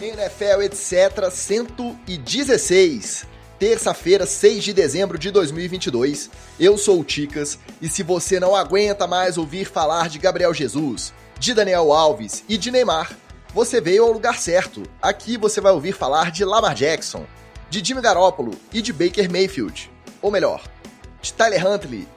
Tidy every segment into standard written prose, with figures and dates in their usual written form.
NFL, etc. 116. Terça-feira, 6 de dezembro de 2022. Eu sou o Ticas e se você não aguenta mais ouvir falar de Gabriel Jesus, de Daniel Alves e de Neymar, você veio ao lugar certo. Aqui você vai ouvir falar de Lamar Jackson, de Jimmy Garoppolo e de Baker Mayfield. Ou melhor, de Tyler Huntley,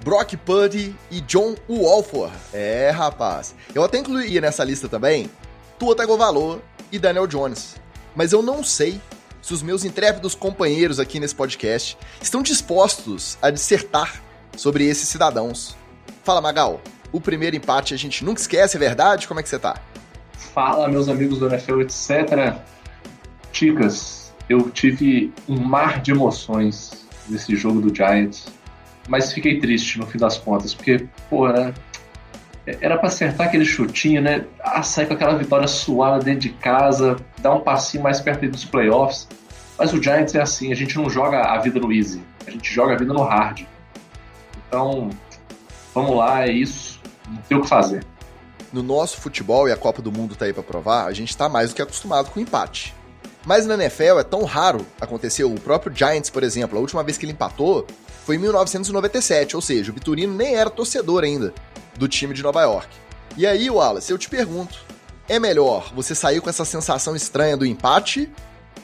Brock Purdy e John Wolford. É, rapaz. Eu até incluía nessa lista também Tua Tagovailoa e Daniel Jones. Mas eu não sei se os meus intrépidos companheiros aqui nesse podcast estão dispostos a dissertar sobre esses cidadãos. Fala, Magal. O primeiro empate a gente nunca esquece, é verdade? Como é que você tá? Fala, meus amigos do NFL, etc. Ticas, eu tive um mar de emoções nesse jogo do Giants, mas fiquei triste no fim das contas, porque, pô, era pra acertar aquele chutinho, né? Sair com aquela vitória suada dentro de casa, dar um passinho mais perto dos playoffs. Mas o Giants é assim, a gente não joga a vida no easy, a gente joga a vida no hard. Então, vamos lá, é isso, não tem o que fazer. No nosso futebol, e a Copa do Mundo tá aí pra provar, a gente tá mais do que acostumado com empate. Mas na NFL é tão raro acontecer. O próprio Giants, por exemplo, a última vez que ele empatou foi em 1997, ou seja, o Vitorino nem era torcedor ainda do time de Nova York. E aí, Wallace, eu te pergunto, é melhor você sair com essa sensação estranha do empate,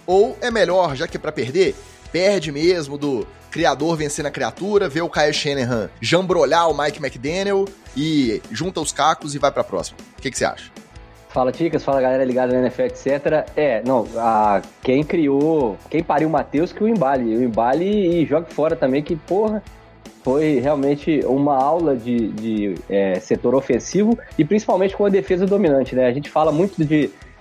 ou é melhor, já que é pra perder, perde mesmo do criador vencendo a criatura, vê o Kyle Shanahan jambrolhar o Mike McDaniel e junta os cacos e vai pra próxima? O que você acha? Fala, Ticas, fala, galera ligada na NFL, etc. Quem pariu o Matheus que o embale e joga fora também, que porra, foi realmente uma aula de setor ofensivo e principalmente com a defesa dominante, né? A gente fala muito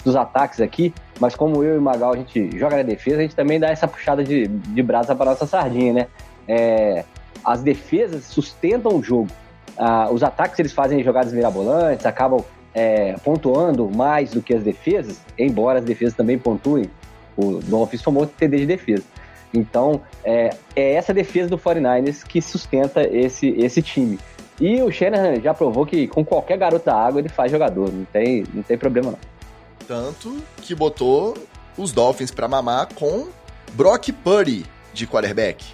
dos ataques aqui, mas como eu e o Magal a gente joga na defesa, a gente também dá essa puxada de brasa para nossa sardinha, né? As defesas sustentam o jogo. Os ataques eles fazem jogadas mirabolantes, acabam pontuando mais do que as defesas, embora as defesas também pontuem. O Dolphins tomou TD de defesa. Então, é essa defesa do 49ers que sustenta esse time. E o Shanahan já provou que com qualquer garoto da água ele faz jogador, não tem problema não. Tanto que botou os Dolphins pra mamar com Brock Purdy de quarterback.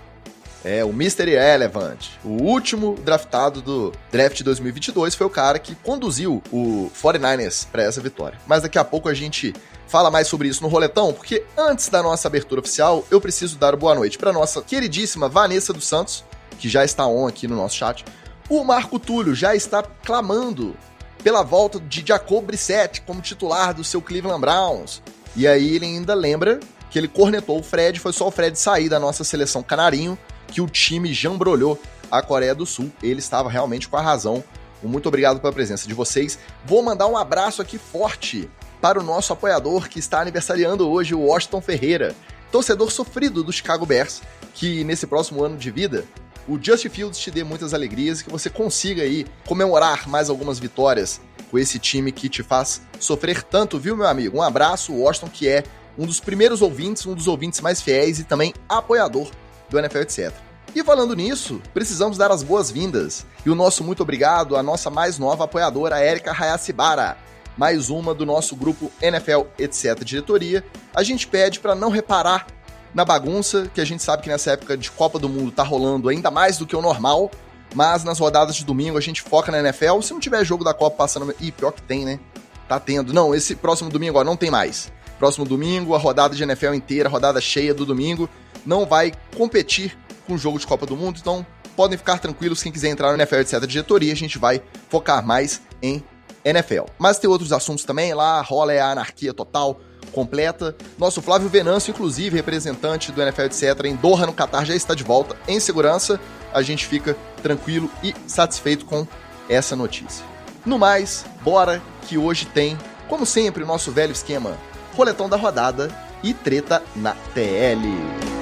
O Mr. Irrelevant. O último draftado do draft 2022 foi o cara que conduziu o 49ers para essa vitória. Mas daqui a pouco a gente fala mais sobre isso no roletão, porque antes da nossa abertura oficial, eu preciso dar boa noite para nossa queridíssima Vanessa dos Santos, que já está on aqui no nosso chat. O Marco Túlio já está clamando pela volta de Jacob Brissett como titular do seu Cleveland Browns. E aí ele ainda lembra que ele cornetou o Fred, foi só o Fred sair da nossa seleção canarinho que o time jambrolhou a Coreia do Sul. Ele estava realmente com a razão. Muito obrigado pela presença de vocês. Vou mandar um abraço aqui forte para o nosso apoiador que está aniversariando hoje, o Washington Ferreira, torcedor sofrido do Chicago Bears, que nesse próximo ano de vida, o Justin Fields te dê muitas alegrias, que você consiga aí comemorar mais algumas vitórias com esse time que te faz sofrer tanto, viu, meu amigo? Um abraço, o Washington, que é um dos primeiros ouvintes, um dos ouvintes mais fiéis e também apoiador do NFL, etc. E falando nisso, precisamos dar as boas-vindas e o nosso muito obrigado à nossa mais nova apoiadora, a Erika Hayashibara, mais uma do nosso grupo NFL, etc. diretoria. A gente pede para não reparar na bagunça, que a gente sabe que nessa época de Copa do Mundo tá rolando ainda mais do que o normal, mas nas rodadas de domingo a gente foca na NFL. Se não tiver jogo da Copa passando... Ih, pior que tem, né? Tá tendo. Não, esse próximo domingo, ó, não tem mais. Próximo domingo, a rodada de NFL inteira, a rodada cheia do domingo, não vai competir com o jogo de Copa do Mundo, então podem ficar tranquilos, quem quiser entrar no NFL, etc. diretoria, a gente vai focar mais em NFL. Mas tem outros assuntos também, lá rola a anarquia total, completa. Nosso Flávio Venâncio, inclusive, representante do NFL, etc. em Doha, no Catar, já está de volta em segurança. A gente fica tranquilo e satisfeito com essa notícia. No mais, bora que hoje tem, como sempre, o nosso velho esquema, roletão da rodada e treta na TL.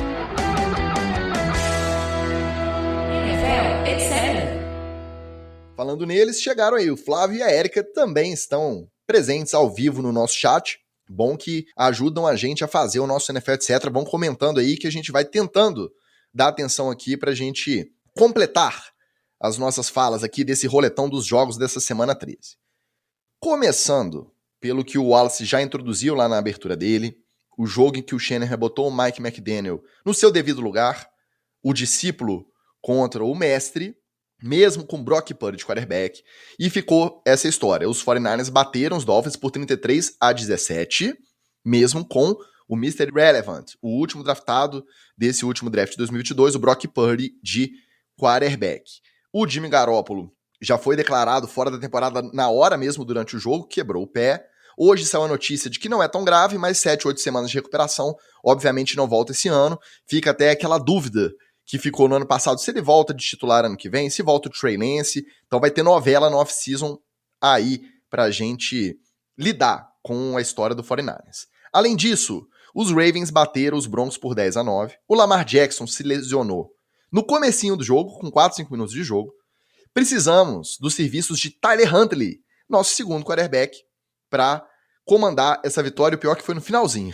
Falando neles, chegaram aí. O Flávio e a Erika também estão presentes ao vivo no nosso chat. Bom que ajudam a gente a fazer o nosso NFL, etc. Vão comentando aí que a gente vai tentando dar atenção aqui pra gente completar as nossas falas aqui desse roletão dos jogos dessa semana 13. Começando pelo que o Wallace já introduziu lá na abertura dele, o jogo em que o Shanahan botou o Mike McDaniel no seu devido lugar, o discípulo contra o mestre, mesmo com Brock Purdy de quarterback, e ficou essa história. Os 49ers bateram os Dolphins por 33-17, mesmo com o Mr. Relevant, o último draftado desse último draft de 2022, o Brock Purdy de quarterback. O Jimmy Garoppolo já foi declarado fora da temporada na hora mesmo durante o jogo, quebrou o pé. Hoje saiu a notícia de que não é tão grave, mas 7, 8 semanas de recuperação, obviamente não volta esse ano. Fica até aquela dúvida que ficou no ano passado, se ele volta de titular ano que vem, se volta o Trey Lance. Então vai ter novela no off-season aí pra gente lidar com a história do 49ers. Além disso, os Ravens bateram os Broncos por 10-9. O Lamar Jackson se lesionou no comecinho do jogo, com 4, 5 minutos de jogo. Precisamos dos serviços de Tyler Huntley, nosso segundo quarterback, para comandar essa vitória. O pior que foi no finalzinho.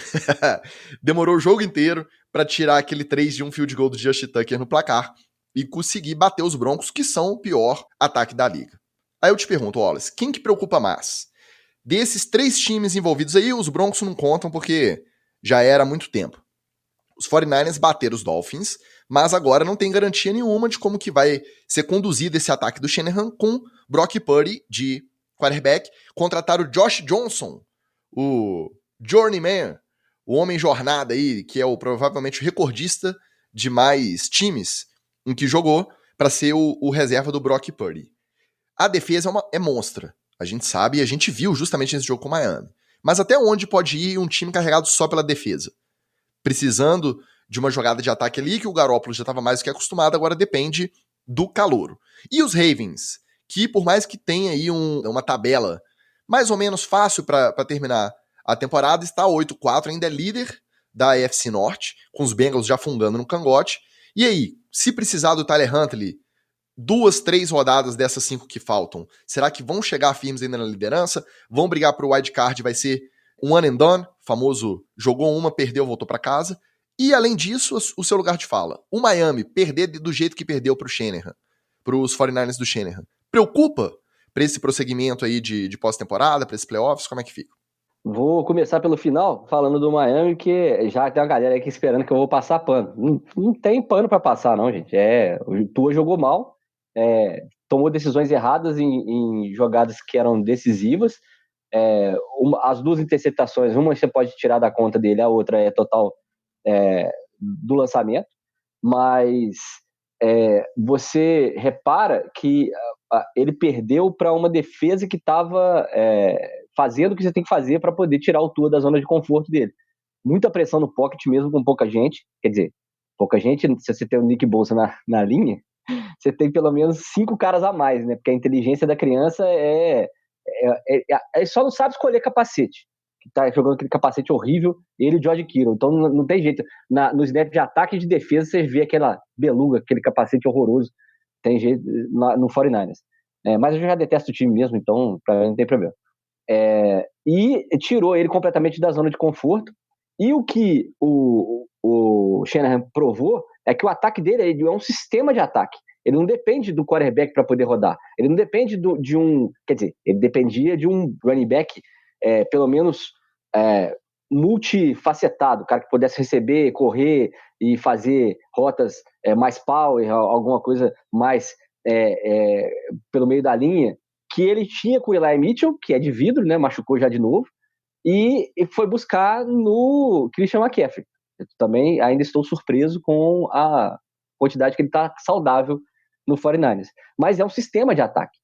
Demorou o jogo inteiro para tirar aquele 3 de um field goal do Justin Tucker no placar e conseguir bater os Broncos, que são o pior ataque da liga. Aí eu te pergunto, Wallace, quem que preocupa mais? Desses 3 times envolvidos aí, os Broncos não contam porque já era há muito tempo. Os 49ers bateram os Dolphins, mas agora não tem garantia nenhuma de como que vai ser conduzido esse ataque do Shanahan com Brock Purdy de quarterback. Contrataram o Josh Johnson, o journeyman, o homem jornada aí, que é provavelmente o recordista de mais times em que jogou, para ser o reserva do Brock Purdy. A defesa é monstra, a gente sabe e a gente viu justamente nesse jogo com o Miami. Mas até onde pode ir um time carregado só pela defesa? Precisando de uma jogada de ataque ali, que o Garoppolo já estava mais do que acostumado, agora depende do calouro. E os Ravens, que por mais que tenha aí uma tabela mais ou menos fácil para terminar a temporada, está 8-4, ainda é líder da AFC Norte, com os Bengals já afundando no cangote. E aí, se precisar do Tyler Huntley, 2, 3 rodadas dessas 5 que faltam, será que vão chegar firmes ainda na liderança? Vão brigar pro wild card, vai ser um one and done, famoso jogou uma, perdeu, voltou para casa. E além disso, o seu lugar de fala. O Miami perder do jeito que perdeu pro Shanahan, pros 49ers do Shanahan, preocupa para esse prosseguimento aí de pós-temporada, para esses playoffs? Como é que fica? Vou começar pelo final, falando do Miami, que já tem uma galera aqui esperando que eu vou passar pano. Não tem pano para passar, não, gente. O Tua jogou mal, tomou decisões erradas em jogadas que eram decisivas. As 2 interceptações, uma você pode tirar da conta dele, a outra é total do lançamento, mas você repara que ele perdeu para uma defesa que estava fazendo o que você tem que fazer para poder tirar o Tua da zona de conforto dele. Muita pressão no pocket mesmo com pouca gente, quer dizer, pouca gente, se você tem o Nick Bosa na linha, você tem pelo menos 5 caras a mais, né? Porque a inteligência da criança só não sabe escolher capacete. Que tá jogando aquele capacete horrível, ele e o George Kittle. Então não tem jeito. No snap de ataque e de defesa, você vê aquela beluga, aquele capacete horroroso. Tem jeito no 49ers. Mas eu já detesto o time mesmo, então pra mim não tem problema. E tirou ele completamente da zona de conforto. E o que o Shanahan provou é que o ataque dele ele é um sistema de ataque. Ele não depende do quarterback para poder rodar. Ele não depende de um... Quer dizer, ele dependia de um running back pelo menos multifacetado, cara que pudesse receber, correr e fazer rotas mais power, alguma coisa mais pelo meio da linha, que ele tinha com o Eli Mitchell, que é de vidro, né, machucou já de novo, e foi buscar no Christian McCaffrey. Eu também ainda estou surpreso com a quantidade que ele está saudável no 49ers. Mas é um sistema de ataque.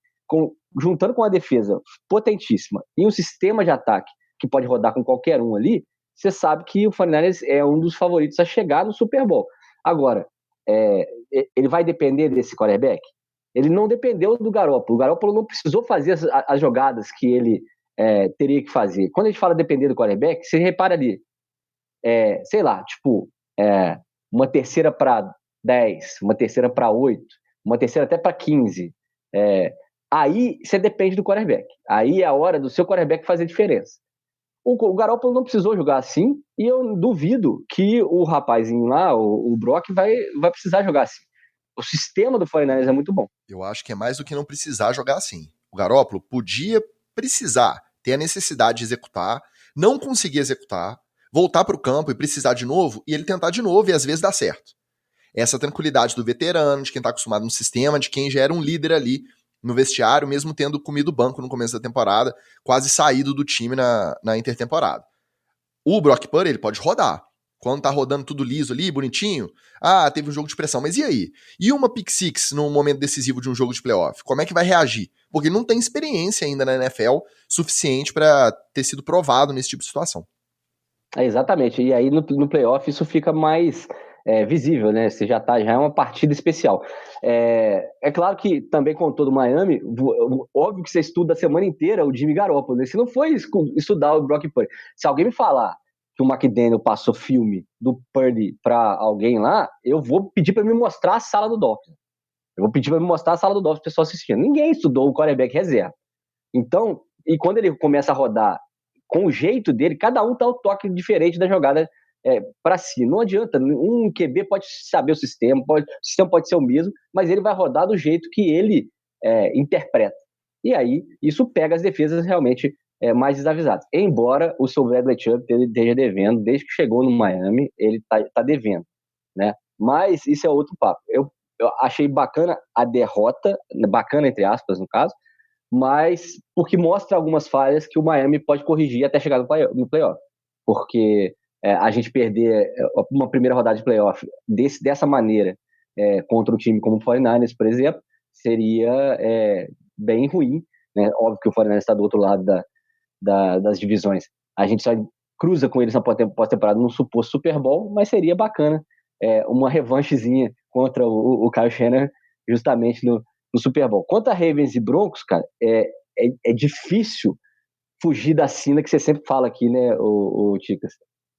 Juntando com a defesa potentíssima e um sistema de ataque que pode rodar com qualquer um ali, você sabe que o 49ers é um dos favoritos a chegar no Super Bowl. Agora, ele vai depender desse quarterback? Ele não dependeu do Garoppolo. O Garoppolo não precisou fazer as jogadas que ele teria que fazer. Quando a gente fala depender do quarterback, você repara ali, sei lá, tipo, uma terceira para 10, uma terceira para 8, uma terceira até para 15. Aí você depende do quarterback. Aí é a hora do seu quarterback fazer diferença. O Garoppolo não precisou jogar assim, e eu duvido que o rapazinho lá, o Brock, vai precisar jogar assim. O sistema do 49ers é muito bom. Eu acho que é mais do que não precisar jogar assim. O Garoppolo podia precisar ter a necessidade de executar, não conseguir executar, voltar pro campo e precisar de novo, e ele tentar de novo e às vezes dá certo. Essa tranquilidade do veterano, de quem tá acostumado no sistema, de quem já era um líder ali no vestiário, mesmo tendo comido o banco no começo da temporada, quase saído do time na intertemporada. O Brock Purdy, ele pode rodar. Quando tá rodando tudo liso ali, bonitinho, teve um jogo de pressão, mas e aí? E uma pick six num momento decisivo de um jogo de playoff? Como é que vai reagir? Porque ele não tem experiência ainda na NFL suficiente para ter sido provado nesse tipo de situação. Exatamente, e aí no playoff isso fica mais visível, né? Você já é uma partida especial. É claro que também com todo o Miami, óbvio que você estuda a semana inteira o Jimmy Garoppolo, né? Você não foi estudar o Brock Purdy. Se alguém me falar que o McDaniel passou filme do Purdy para alguém lá, eu vou pedir para me mostrar a sala do Dolphins. Eu vou pedir para me mostrar a sala do Dolphins, o pessoal assistindo. Ninguém estudou o quarterback reserva. Então, e quando ele começa a rodar com o jeito dele, cada um tá um toque diferente da jogada para si. Não adianta, um QB pode saber o sistema pode ser o mesmo, mas ele vai rodar do jeito que ele interpreta. E aí, isso pega as defesas realmente mais desavisadas. Embora o seu Bradley Chubb esteja devendo, desde que chegou no Miami, ele tá devendo, né? Mas isso é outro papo. Eu achei bacana a derrota, bacana entre aspas, no caso, mas porque mostra algumas falhas que o Miami pode corrigir até chegar no playoff. Porque a gente perder uma primeira rodada de playoff dessa maneira contra um time como o 49ers, por exemplo, seria bem ruim, né? Óbvio que o 49ers está do outro lado das divisões. A gente só cruza com eles na pós-temporada num suposto Super Bowl, mas seria bacana uma revanchezinha contra o Kyle Shanahan justamente no Super Bowl. Quanto a Ravens e Broncos, cara, é difícil fugir da sina que você sempre fala aqui, né, o Ticas?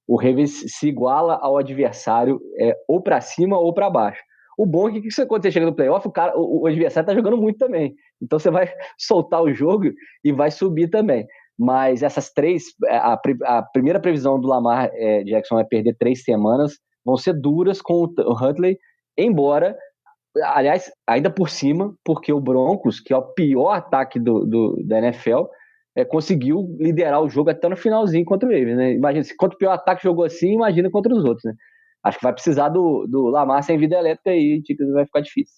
O Ravens se iguala ao adversário ou para cima ou para baixo. O bom é que quando você chega no playoff, o adversário tá jogando muito também. Então você vai soltar o jogo e vai subir também. Mas essas três, a primeira previsão do Lamar Jackson é perder 3 semanas, vão ser duras com o Huntley, embora, aliás, ainda por cima, porque o Broncos, que é o pior ataque da NFL, conseguiu liderar o jogo até no finalzinho contra o Ravens, né? Imagina, quanto o pior ataque jogou assim, imagina contra os outros, né? Acho que vai precisar do Lamar sem vida elétrica aí, vai ficar difícil.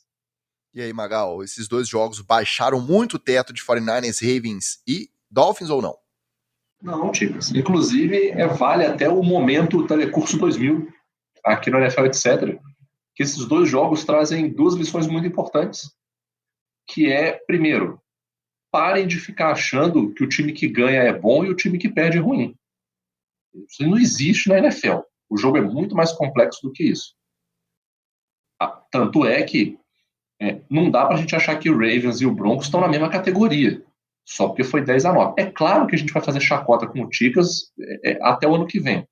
E aí, Magal, esses 2 jogos baixaram muito o teto de 49ers, Ravens e Dolphins ou não? Não, Ticas. Inclusive, vale até o momento Telecurso 2000, aqui no NFL, etc., que esses 2 jogos trazem 2 lições muito importantes, que primeiro, parem de ficar achando que o time que ganha é bom e o time que perde é ruim. Isso não existe na NFL. O jogo é muito mais complexo do que isso. Tanto é que não dá pra gente achar que o Ravens e o Broncos estão na mesma categoria, só porque foi 10-9. É claro que a gente vai fazer chacota com o Ticas até o ano que vem.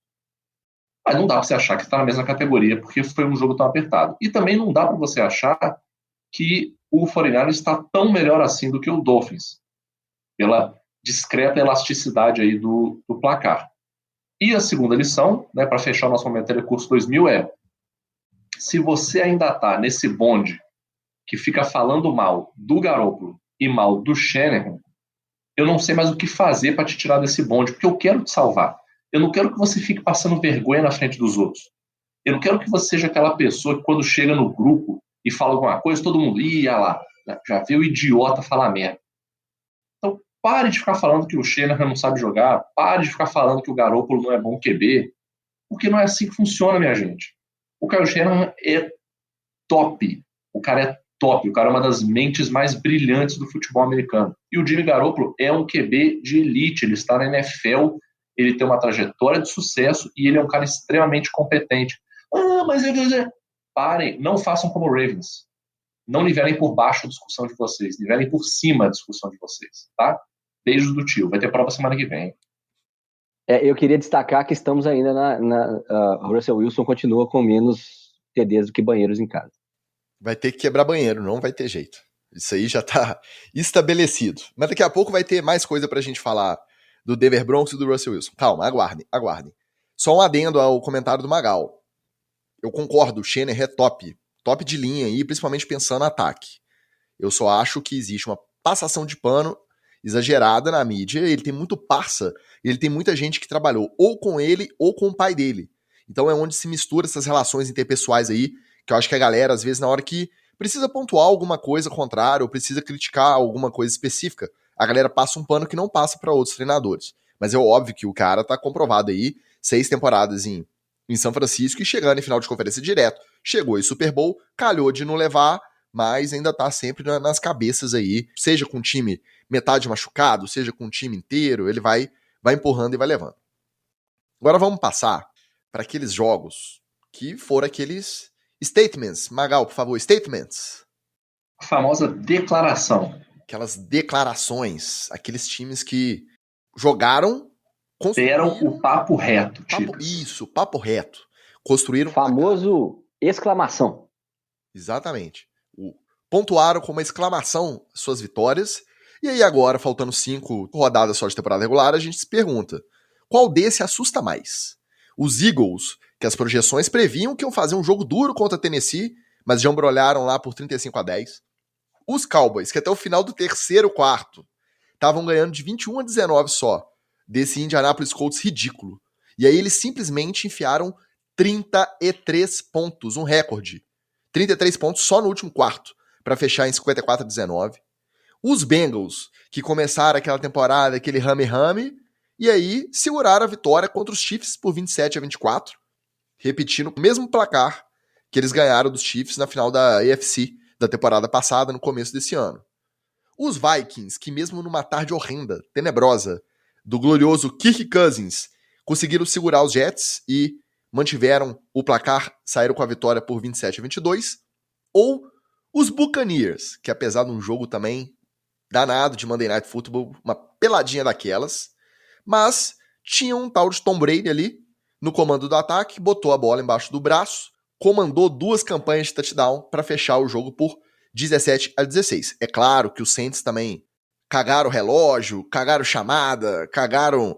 Mas não dá pra você achar que está na mesma categoria, porque foi um jogo tão apertado. E também não dá pra você achar que o 49ers está tão melhor assim do que o Dolphins, pela discreta elasticidade aí do placar. E a segunda lição, né, para fechar o nosso momento Telecurso 2000 se você ainda está nesse bonde que fica falando mal do Garoppolo e mal do Shanahan, eu não sei mais o que fazer para te tirar desse bonde, porque eu quero te salvar. Eu não quero que você fique passando vergonha na frente dos outros. Eu não quero que você seja aquela pessoa que quando chega no grupo e fala alguma coisa, todo mundo, ia lá, já vê o idiota falar merda. Então, pare de ficar falando que o Shanahan não sabe jogar, pare de ficar falando que o Garoppolo não é bom QB, porque não é assim que funciona, minha gente. O Kyle Shanahan é top. O cara é top. O cara é uma das mentes mais brilhantes do futebol americano. E o Jimmy Garoppolo é um QB de elite. Ele está na NFL, ele tem uma trajetória de sucesso e ele é um cara extremamente competente. Mas parem, não façam como o Ravens. Não nivelem por baixo a discussão de vocês, nivelem por cima a discussão de vocês, tá? Beijos do tio. Vai ter prova semana que vem. Eu queria destacar que estamos ainda Russell Wilson continua com menos TDs do que banheiros em casa. Vai ter que quebrar banheiro, não vai ter jeito. Isso aí já tá estabelecido. Mas daqui a pouco vai ter mais coisa pra gente falar do Denver Broncos e do Russell Wilson. Calma, aguardem. Só um adendo ao comentário do Magal. Eu concordo, o Shanahan é top de linha aí, principalmente pensando no ataque. Eu só acho que existe uma passação de pano exagerada na mídia, ele tem muito parça, ele tem muita gente que trabalhou ou com ele ou com o pai dele. Então é onde se mistura essas relações interpessoais aí, que eu acho que a galera, às vezes, na hora que precisa pontuar alguma coisa contrária ou precisa criticar alguma coisa específica, a galera passa um pano que não passa para outros treinadores. Mas é óbvio que o cara tá comprovado aí, 6 temporadas em São Francisco e chegando em final de conferência direto. Chegou em Super Bowl, calhou de não levar, mas ainda tá sempre nas cabeças aí, seja com o time metade machucado, seja com o time inteiro, ele vai empurrando e vai levando. Agora vamos passar para aqueles jogos que foram aqueles statements. Magal, por favor, statements. A famosa declaração. Aquelas declarações, aqueles times que jogaram, deram o papo reto, Isso, papo reto. Construíram... Famoso exclamação. Exatamente. Pontuaram com uma exclamação suas vitórias. E aí agora, faltando 5 rodadas só de temporada regular, a gente se pergunta, qual desse assusta mais? Os Eagles, que as projeções previam que iam fazer um jogo duro contra a Tennessee, mas já embrolharam lá por 35-10. Os Cowboys, que até o final do terceiro quarto estavam ganhando de 21-19 só, desse Indianapolis Colts ridículo. E aí eles simplesmente enfiaram 33 pontos, um recorde. 33 pontos só no último quarto, para fechar em 54-19. Os Bengals, que começaram aquela temporada, aquele rame-rame, e aí seguraram a vitória contra os Chiefs por 27-24, repetindo o mesmo placar que eles ganharam dos Chiefs na final da AFC da temporada passada, no começo desse ano. Os Vikings, que mesmo numa tarde horrenda, tenebrosa, do glorioso Kirk Cousins, conseguiram segurar os Jets e mantiveram o placar, saíram com a vitória por 27-22. Ou os Buccaneers, que apesar de um jogo também danado de Monday Night Football, uma peladinha daquelas, mas tinha um tal de Tom Brady ali no comando do ataque, botou a bola embaixo do braço, comandou 2 campanhas de touchdown para fechar o jogo por 17-16. É claro que os Saints também cagaram o relógio, cagaram chamada, cagaram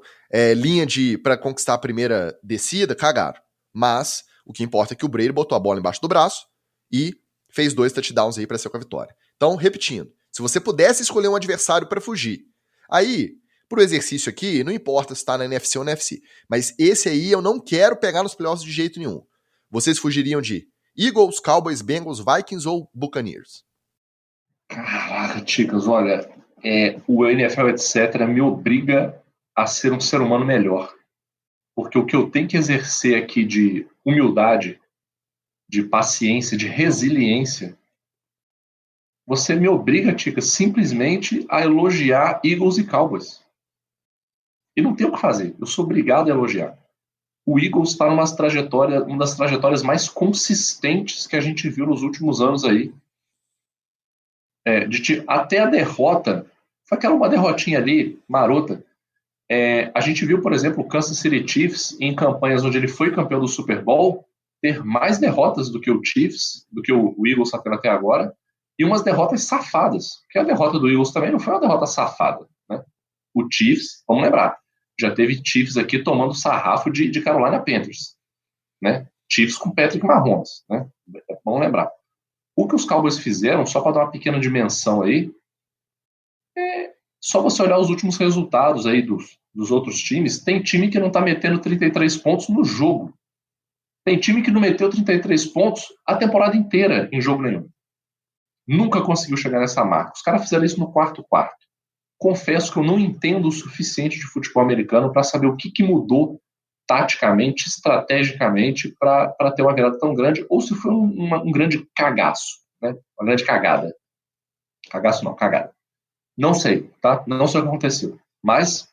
linha para conquistar a primeira descida, cagaram. Mas o que importa é que o Brady botou a bola embaixo do braço e fez 2 touchdowns aí para ser com a vitória. Então, repetindo, se você pudesse escolher um adversário para fugir, aí, pro exercício aqui, não importa se tá na NFC ou na NFC, mas esse aí eu não quero pegar nos playoffs de jeito nenhum. Vocês fugiriam de Eagles, Cowboys, Bengals, Vikings ou Buccaneers? Caraca, Ticas, olha, o NFL, etc., me obriga a ser um ser humano melhor. Porque o que eu tenho que exercer aqui de humildade, de paciência, de resiliência, você me obriga, Ticas, simplesmente a elogiar Eagles e Cowboys. E não tem o que fazer, eu sou obrigado a elogiar. O Eagles está numa trajetória, uma das trajetórias mais consistentes que a gente viu nos últimos anos aí. Até a derrota, foi aquela uma derrotinha ali, marota. A gente viu, por exemplo, o Kansas City Chiefs, em campanhas onde ele foi campeão do Super Bowl, ter mais derrotas do que o Chiefs, do que o Eagles está tendo até agora, e umas derrotas safadas. Porque a derrota do Eagles também não foi uma derrota safada, né? O Chiefs, vamos lembrar, já teve Chiefs aqui tomando sarrafo de Carolina Panthers, né? Chiefs com Patrick Mahomes, né? Vamos lembrar. O que os Cowboys fizeram, só para dar uma pequena dimensão aí, só você olhar os últimos resultados aí dos outros times, tem time que não está metendo 33 pontos no jogo. Tem time que não meteu 33 pontos a temporada inteira em jogo nenhum. Nunca conseguiu chegar nessa marca. Os caras fizeram isso no quarto. Confesso que eu não entendo o suficiente de futebol americano para saber o que mudou taticamente, estrategicamente, para ter uma virada tão grande, ou se foi um grande cagaço, né? Uma grande cagada. Cagaço não, cagada. Não sei, tá? Não sei o que aconteceu. Mas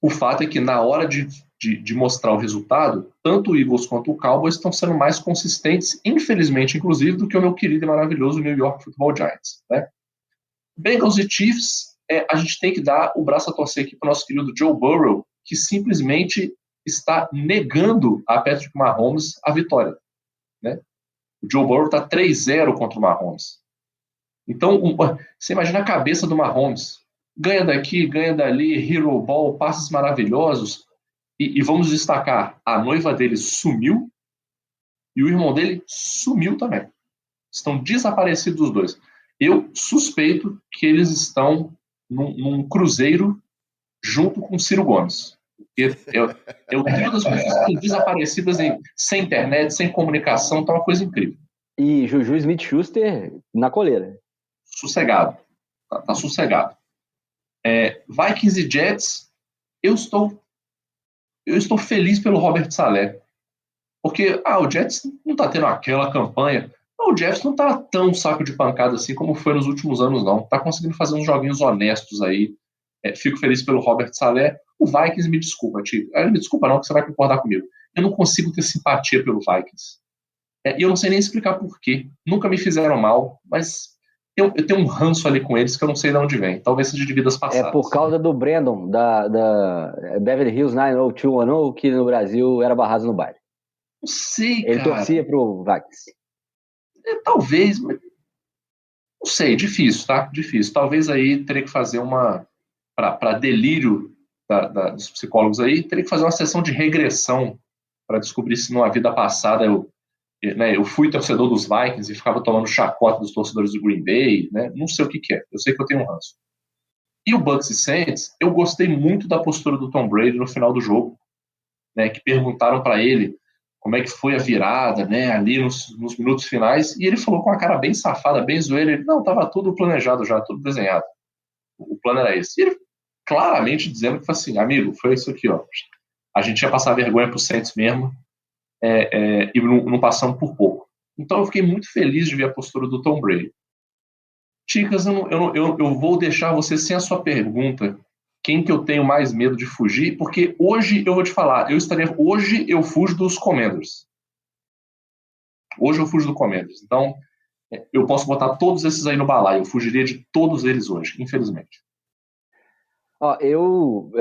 o fato é que na hora de mostrar o resultado, tanto o Eagles quanto o Cowboys estão sendo mais consistentes, infelizmente, inclusive, do que o meu querido e maravilhoso New York Football Giants, né? Bengals e Chiefs, a gente tem que dar o braço a torcer aqui para o nosso querido Joe Burrow, que simplesmente está negando a Patrick Mahomes a vitória, né? O Joe Burrow está 3-0 contra o Mahomes. Então, você imagina a cabeça do Mahomes. Ganha daqui, ganha dali, hero ball, passes maravilhosos. E vamos destacar, a noiva dele sumiu e o irmão dele sumiu também. Estão desaparecidos os dois. Eu suspeito que eles estão num cruzeiro junto com o Ciro Gomes. Eu tenho das pessoas desaparecidas sem internet, sem comunicação, tá uma coisa incrível. E Juju Smith-Schuster na coleira. Sossegado. Tá sossegado. Vikings e Jets, eu estou feliz pelo Robert Saleh. Porque, o Jets não tá tendo aquela campanha. O Jets não tá tão saco de pancada assim como foi nos últimos anos, não. Tá conseguindo fazer uns joguinhos honestos aí. Fico feliz pelo Robert Saleh. O Vikings, me desculpa, Tio. Me desculpa não, que você vai concordar comigo. Eu não consigo ter simpatia pelo Vikings. E eu não sei nem explicar por quê. Nunca me fizeram mal, mas eu tenho um ranço ali com eles que eu não sei de onde vem. Talvez seja de vidas passadas. É por causa do Brandon, da Beverly Hills 90210, que no Brasil era barrado no baile. Não sei, Ele cara. torcia pro Vikings. Talvez, mas não sei, difícil, tá? Difícil. Talvez aí teria que fazer para delírio dos psicólogos aí, teria que fazer uma sessão de regressão para descobrir se numa vida passada eu fui torcedor dos Vikings e ficava tomando chacota dos torcedores do Green Bay, né? Não sei o que é. Eu sei que eu tenho um ranço. E o Bucks e Saints, eu gostei muito da postura do Tom Brady no final do jogo, né? Que perguntaram para ele como é que foi a virada, né? Ali nos minutos finais, e ele falou com uma cara bem safada, bem zoeira. Ele, não, tava tudo planejado já, tudo desenhado. O plano era esse. E ele claramente dizendo que foi assim, amigo, foi isso aqui, ó. A gente ia passar vergonha pro Saints mesmo, e não passamos por pouco. Então eu fiquei muito feliz de ver a postura do Tom Brady. Ticas, eu vou deixar você sem a sua pergunta. Quem que eu tenho mais medo de fugir? Porque hoje eu vou te falar, hoje eu fujo dos Commanders. Hoje eu fujo do Commanders. Então, eu posso botar todos esses aí no balaio. Eu fugiria de todos eles hoje, infelizmente. Eu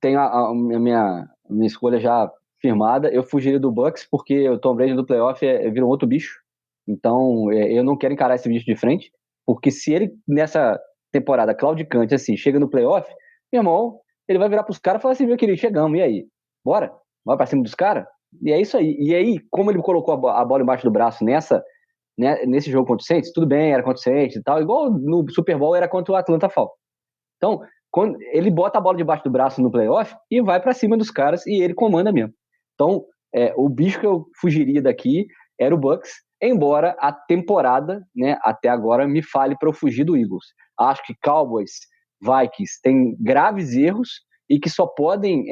tenho a minha escolha já firmada. Eu fugiria do Bucks porque o Tom Brady do playoff vira um outro bicho. Então, eu não quero encarar esse bicho de frente, porque se ele, nessa temporada claudicante, assim, chega no playoff, meu irmão, ele vai virar pros caras e falar assim, meu querido, chegamos, e aí? Bora? Vai pra cima dos caras? E é isso aí. E aí, como ele colocou a bola embaixo do braço nesse jogo contra o Saints, tudo bem, era contra o Saints e tal, igual no Super Bowl era contra o Atlanta Falcons. Então, quando ele bota a bola debaixo do braço no playoff e vai pra cima dos caras e ele comanda mesmo. Então, o bicho que eu fugiria daqui era o Bucks, embora a temporada, né, até agora, me fale para eu fugir do Eagles. Acho que Cowboys, Vikings têm graves erros e que só podem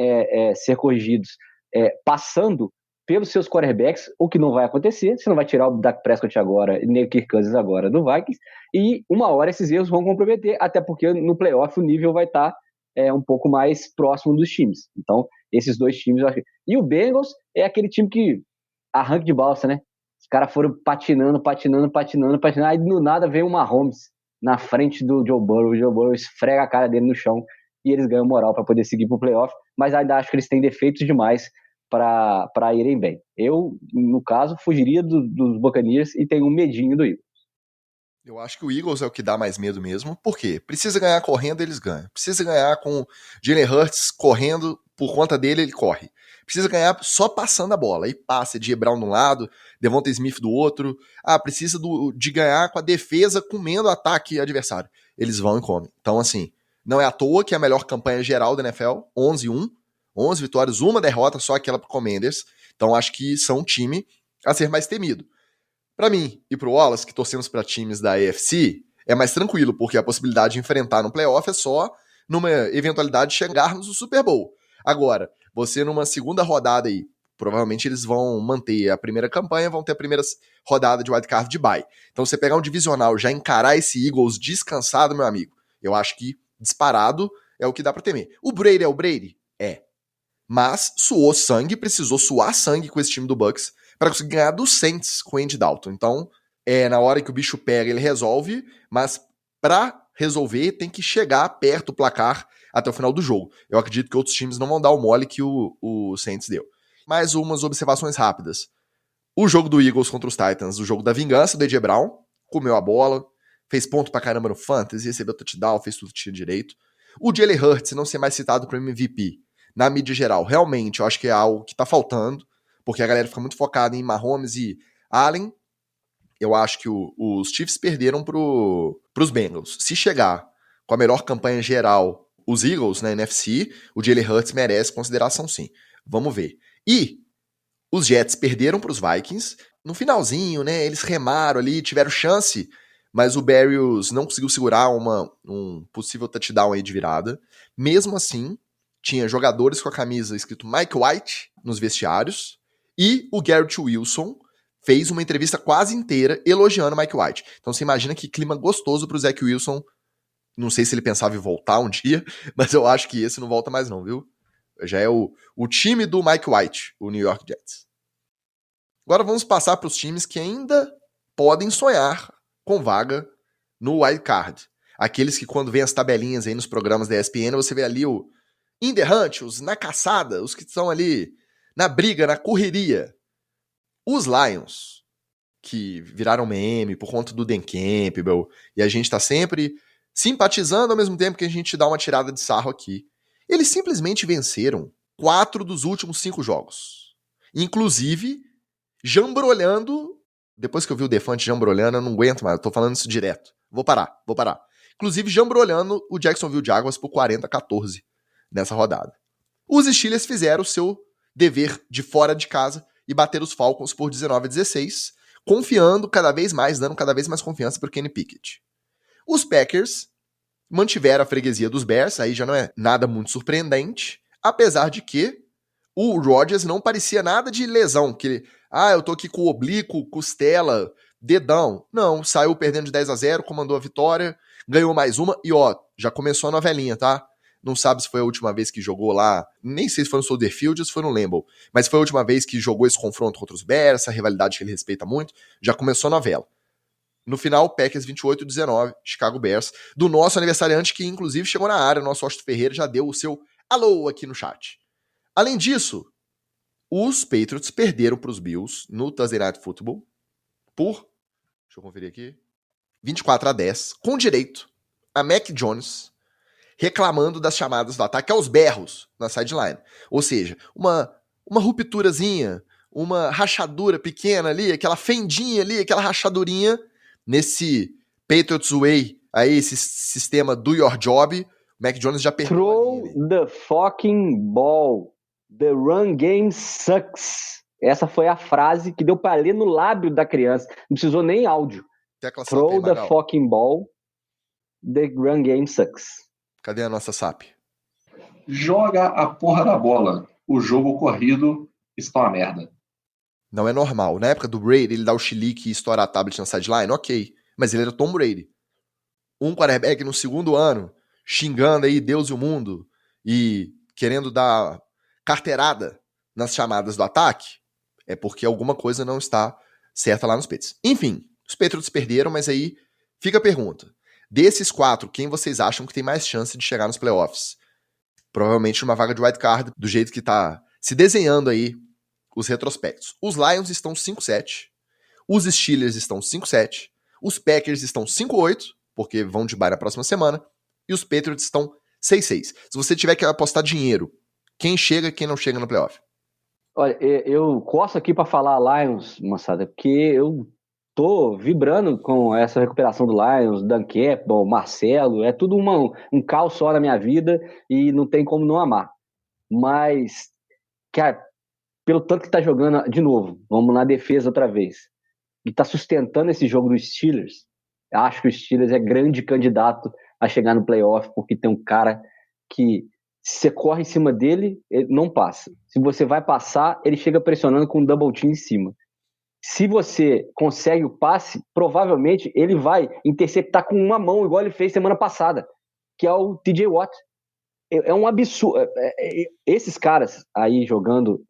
ser corrigidos passando pelos seus quarterbacks, o que não vai acontecer. Você não vai tirar o Dak Prescott agora, nem o Kirk Cousins agora do Vikings, e uma hora esses erros vão comprometer, até porque no playoff o nível vai estar um pouco mais próximo dos times. Então, esses dois times, eu acho. E o Bengals é aquele time que arranque de balsa, né? Os caras foram patinando, aí do nada vem o Mahomes na frente do Joe Burrow. O Joe Burrow esfrega a cara dele no chão e eles ganham moral para poder seguir pro playoff, mas ainda acho que eles têm defeitos demais para irem bem. Eu, no caso, fugiria dos Buccaneers e tenho um medinho do Eagles. Eu acho que o Eagles é o que dá mais medo mesmo. Por quê? Precisa ganhar correndo, eles ganham. Precisa ganhar com Jalen Hurts correndo, por conta dele, ele corre. Precisa ganhar só passando a bola. Aí passa de Brown de um lado, Devonta Smith do outro. Precisa de ganhar com a defesa comendo o ataque adversário. Eles vão e comem. Então, assim, não é à toa que é a melhor campanha geral da NFL, 11-1, 11 vitórias, uma derrota, só aquela pro Commanders. Então, acho que são um time a ser mais temido. Para mim e pro Wallace, que torcemos para times da AFC, é mais tranquilo, porque a possibilidade de enfrentar no playoff é só numa eventualidade de chegarmos no Super Bowl. Agora, você numa segunda rodada aí, provavelmente eles vão manter a primeira campanha, vão ter a primeira rodada de wildcard de bye. Então você pegar um divisional, já encarar esse Eagles descansado, meu amigo, eu acho que disparado é o que dá pra temer. O Brady é o Brady? É. Mas suou sangue, precisou suar sangue com esse time do Bucks para conseguir ganhar do Saints com o Andy Dalton. Então, na hora que o bicho pega, ele resolve, mas para resolver tem que chegar perto do placar até o final do jogo. Eu acredito que outros times não vão dar o mole que o Saints deu. Mais umas observações rápidas. O jogo do Eagles contra os Titans, o jogo da vingança do A.J. Brown, comeu a bola, fez ponto pra caramba no Fantasy, recebeu touchdown, fez tudo que tinha direito. O Jalen Hurts não ser mais citado para MVP na mídia geral, realmente, eu acho que é algo que tá faltando, porque a galera fica muito focada em Mahomes e Allen. Eu acho que os Chiefs perderam pros Bengals. Se chegar com a melhor campanha geral, os Eagles na NFC, o Jalen Hurts merece consideração sim. Vamos ver. E os Jets perderam para os Vikings no finalzinho, né? Eles remaram ali, tiveram chance, mas o Berrios não conseguiu segurar um possível touchdown aí de virada. Mesmo assim, tinha jogadores com a camisa escrito Mike White nos vestiários e o Garrett Wilson fez uma entrevista quase inteira elogiando o Mike White. Então você imagina que clima gostoso pro Zach Wilson. Não sei se ele pensava em voltar um dia, mas eu acho que esse não volta mais não, viu? Já é o time do Mike White, o New York Jets. Agora vamos passar para os times que ainda podem sonhar com vaga no wild card. Aqueles que quando vem as tabelinhas aí nos programas da ESPN, você vê ali o in the hunt, os na caçada, os que estão ali na briga, na correria. Os Lions, que viraram meme por conta do Dan Campbell, e a gente tá sempre simpatizando ao mesmo tempo que a gente dá uma tirada de sarro aqui. Eles simplesmente venceram 4 dos últimos 5 jogos. Inclusive, jambrolhando. Depois que eu vi o Defante jambrolhando, eu não aguento mais, eu tô falando isso direto. Vou parar. Inclusive, jambrolhando o Jacksonville Jaguars por 40-14 nessa rodada. Os Steelers fizeram o seu dever de fora de casa e bateram os Falcons por 19-16, confiando cada vez mais, dando cada vez mais confiança pro Kenny Pickett. Os Packers mantiveram a freguesia dos Bears, aí já não é nada muito surpreendente, apesar de que o Rodgers não parecia nada de lesão, que eu tô aqui com o oblíquo, costela, dedão. Não, saiu perdendo de 10-0, comandou a vitória, ganhou mais uma e já começou a novelinha, tá? Não sabe se foi a última vez que jogou lá, nem sei se foi no Soldier Field ou se foi no Lambeau, mas foi a última vez que jogou esse confronto contra os Bears, essa rivalidade que ele respeita muito, já começou a novela. No final, Packers 28-19, Chicago Bears, do nosso aniversariante que inclusive chegou na área, o nosso Austin Ferreira já deu o seu alô aqui no chat. Além disso, os Patriots perderam para os Bills no Thursday Night Football por, deixa eu conferir aqui, 24-10, com direito a Mac Jones reclamando das chamadas do ataque aos berros na sideline. Ou seja, uma rupturazinha, uma rachadura pequena ali, aquela fendinha ali, aquela rachadurinha nesse Patriots Way, aí esse sistema do your job, o Mac Jones já perdeu. Throw the fucking ball. The run game sucks. Essa foi a frase que deu pra ler no lábio da criança. Não precisou nem áudio. Throw the fucking ball. The run game sucks. Cadê a nossa SAP? Joga a porra da bola. O jogo corrido está uma merda. Não é normal. Na época do Brady, ele dá o chilique e estourar a tablet na sideline, ok. Mas ele era Tom Brady. Um quarterback no segundo ano, xingando aí Deus e o mundo e querendo dar carteirada nas chamadas do ataque, é porque alguma coisa não está certa lá nos Patriots. Enfim, os Patriots perderam, mas aí fica a pergunta. Desses 4, quem vocês acham que tem mais chance de chegar nos playoffs? Provavelmente numa vaga de wild card, do jeito que tá se desenhando aí os retrospectos. Os Lions estão 5-7, os Steelers estão 5-7, os Packers estão 5-8, porque vão de bye na próxima semana, e os Patriots estão 6-6. Se você tiver que apostar dinheiro, quem chega e quem não chega no playoff? Olha, eu coço aqui pra falar Lions, moçada, porque eu tô vibrando com essa recuperação do Lions, Dan Campbell, Marcelo, é tudo um caos só na minha vida e não tem como não amar. Mas, cara, pelo tanto que tá jogando, de novo, vamos na defesa outra vez, e tá sustentando esse jogo dos Steelers, acho que o Steelers é grande candidato a chegar no playoff, porque tem um cara que, se você corre em cima dele, ele não passa. Se você vai passar, ele chega pressionando com um double team em cima. Se você consegue o passe, provavelmente ele vai interceptar com uma mão, igual ele fez semana passada, que é o TJ Watt. É um absurdo. Esses caras aí jogando,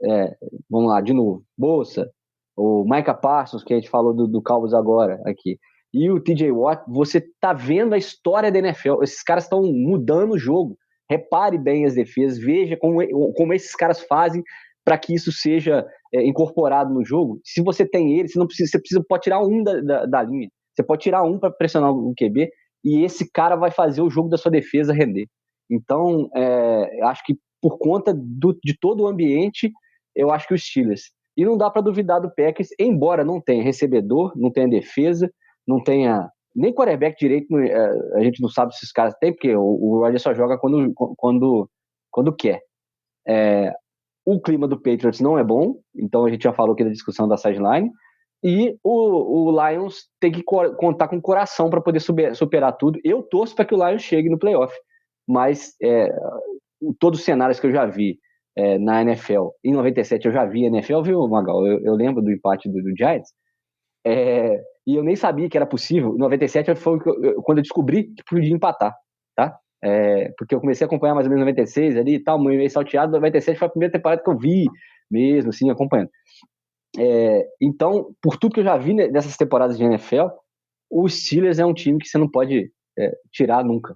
vamos lá, de novo, Bosa, o Micah Parsons, que a gente falou do Cowboys agora aqui, e o TJ Watt, você tá vendo a história da NFL. Esses caras estão mudando o jogo. Repare bem as defesas, veja como esses caras fazem para que isso seja incorporado no jogo. Se você tem ele, você pode tirar um da linha. Você pode tirar um para pressionar o QB e esse cara vai fazer o jogo da sua defesa render. Então, acho que por conta de todo o ambiente, eu acho que os Steelers. E não dá para duvidar do Packers, embora não tenha recebedor, não tenha defesa, não tenha nem quarterback direito a gente não sabe se esses caras têm, porque o Rodgers só joga quando quer. O clima do Patriots não é bom, então a gente já falou aqui da discussão da sideline, e o Lions tem que contar com o coração para poder superar tudo. Eu torço para que o Lions chegue no playoff, mas todos os cenários que eu já vi na NFL, em 97 eu já vi a NFL, viu, Magal? Eu lembro do empate do Giants, e eu nem sabia que era possível. Em 97 foi quando eu descobri que podia empatar, tá? Porque eu comecei a acompanhar mais ou menos 96 ali e tal, meio salteado. 97 foi a primeira temporada que eu vi mesmo, assim, acompanhando. Então, por tudo que eu já vi nessas temporadas de NFL, o Steelers é um time que você não pode tirar nunca.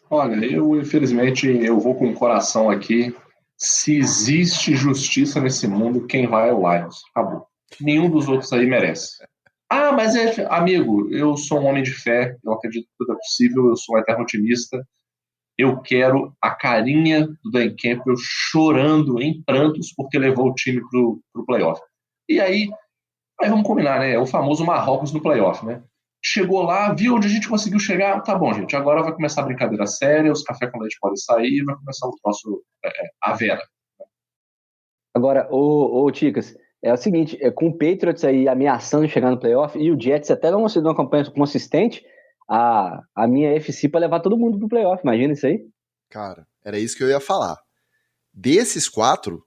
Olha, infelizmente, eu vou com o coração aqui. Se existe justiça nesse mundo, quem vai é o Lions. Acabou. Nenhum dos outros aí merece. Ah, mas amigo, eu sou um homem de fé, eu acredito que tudo é possível, eu sou um eterno otimista. Eu quero a carinha do Dan Campbell chorando em prantos porque levou o time pro playoff. E aí vamos combinar, né? É o famoso Marrocos no playoff, né? Chegou lá, viu onde a gente conseguiu chegar, tá bom, gente, agora vai começar a brincadeira séria, os café com leite podem sair, vai começar o nosso a Vera. Agora, ô Ticas, é o seguinte, com o Patriots aí ameaçando chegar no playoff e o Jets até não conseguiu uma campanha consistente, a minha FC para levar todo mundo pro playoff, imagina isso aí. Cara, era isso que eu ia falar. Desses 4,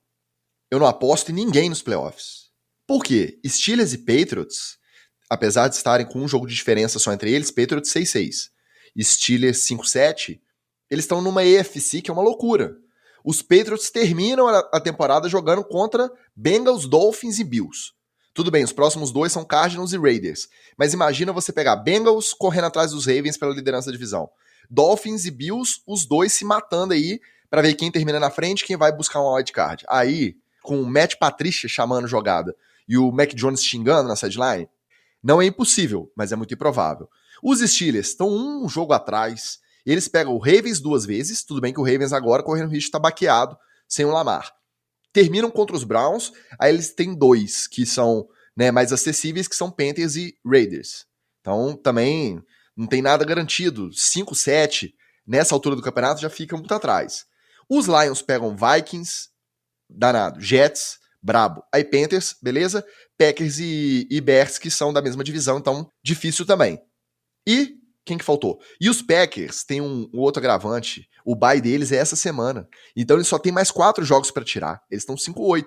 eu não aposto em ninguém nos playoffs. Por quê? Steelers e Patriots, apesar de estarem com um jogo de diferença só entre eles, Patriots 6-6, Steelers 5-7, eles estão numa AFC que é uma loucura. Os Patriots terminam a temporada jogando contra Bengals, Dolphins e Bills. Tudo bem, os próximos 2 são Cardinals e Raiders, mas imagina você pegar Bengals correndo atrás dos Ravens pela liderança da divisão. Dolphins e Bills, os dois se matando aí pra ver quem termina na frente, quem vai buscar uma wildcard. Aí, com o Matt Patricia chamando jogada e o Mac Jones xingando na sideline, não é impossível, mas é muito improvável. Os Steelers estão um jogo atrás, eles pegam o Ravens 2 vezes, tudo bem que o Ravens agora correndo risco de estar baqueado sem o Lamar. Terminam contra os Browns, aí eles têm 2 que são mais acessíveis, que são Panthers e Raiders. Então também não tem nada garantido. 5-7, nessa altura do campeonato, já fica muito atrás. Os Lions pegam Vikings, danado, Jets, brabo. Aí Panthers, beleza? Packers e Bears, que são da mesma divisão, então difícil também. E quem que faltou? E os Packers têm um outro agravante. O bye deles é essa semana. Então eles só têm mais 4 jogos pra tirar. Eles estão 5-8.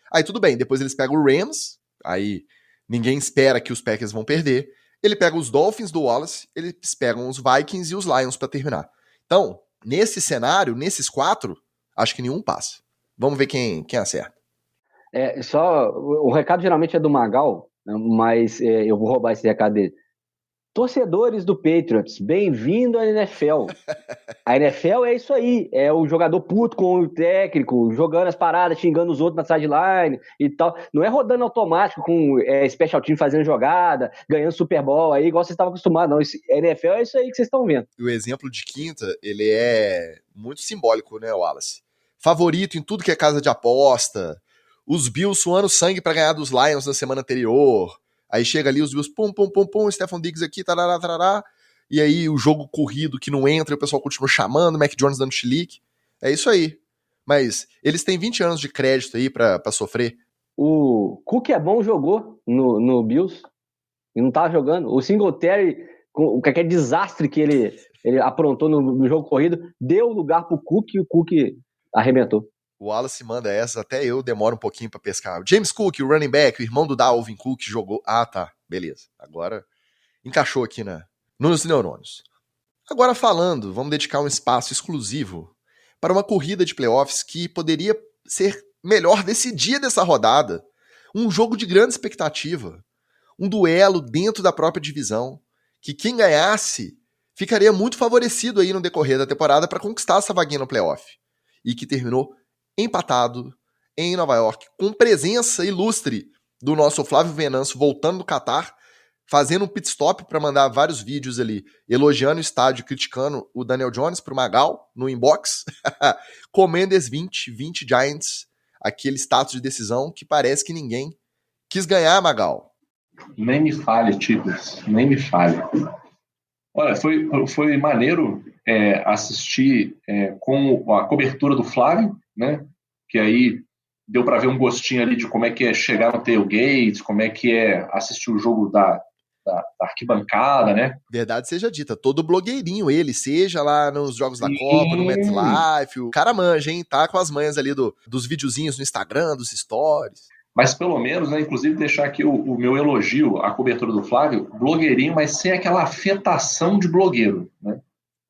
Aí tudo bem, depois eles pegam o Rams. Aí ninguém espera que os Packers vão perder. Ele pega os Dolphins do Wallace. Eles pegam os Vikings e os Lions pra terminar. Então, nesse cenário, nesses 4, acho que nenhum passa. Vamos ver quem acerta. Só o recado geralmente é do Magal, mas eu vou roubar esse recado dele. Torcedores do Patriots, bem-vindo à NFL. A NFL é isso aí, é o jogador puto com o técnico, jogando as paradas, xingando os outros na sideline e tal. Não é rodando automático com special team fazendo jogada, ganhando Super Bowl aí, igual vocês estavam acostumados, não. A NFL é isso aí que vocês estão vendo. O exemplo de quinta, ele é muito simbólico, né, Wallace? Favorito em tudo que é casa de aposta, os Bills suando sangue pra ganhar dos Lions na semana anterior. Aí chega ali os Bills, pum, Stephon Diggs aqui, tarará, e aí o jogo corrido que não entra e o pessoal continua chamando, Mac Jones dando chilique. É isso aí. Mas eles têm 20 anos de crédito aí pra sofrer. O Cook é bom, jogou no Bills e não tava jogando. O Singletary, com aquele desastre que ele aprontou no jogo corrido, deu lugar pro Cook e o Cook arrebentou. O Wallace manda essas, até eu demoro um pouquinho pra pescar. O James Cook, o running back, o irmão do Dalvin Cook, jogou. Ah, tá, beleza. Agora encaixou aqui nos neurônios. Agora falando, vamos dedicar um espaço exclusivo para uma corrida de playoffs que poderia ser melhor desse dia dessa rodada. Um jogo de grande expectativa. Um duelo dentro da própria divisão. Que quem ganhasse ficaria muito favorecido aí no decorrer da temporada para conquistar essa vaguinha no playoff. E que terminou empatado em Nova York, com presença ilustre do nosso Flávio Venâncio voltando do Catar, fazendo um pit stop para mandar vários vídeos ali, elogiando o estádio, criticando o Daniel Jones pro Magal, no inbox. Commanders 20 Giants, aquele status de decisão que parece que ninguém quis ganhar, Magal. Nem me fale, Tigres, nem me fale. Olha, foi maneiro assistir com a cobertura do Flávio, né? Que aí deu para ver um gostinho ali de como é que é chegar no tailgate, como é que é assistir o jogo da arquibancada, né? Verdade seja dita, todo blogueirinho ele, seja lá nos jogos da Copa, no Sim. MetLife, o cara manja, hein? Tá com as manhas ali dos videozinhos no Instagram, dos stories. Mas pelo menos, né, inclusive deixar aqui o meu elogio à cobertura do Flávio, blogueirinho, mas sem aquela afetação de blogueiro, né?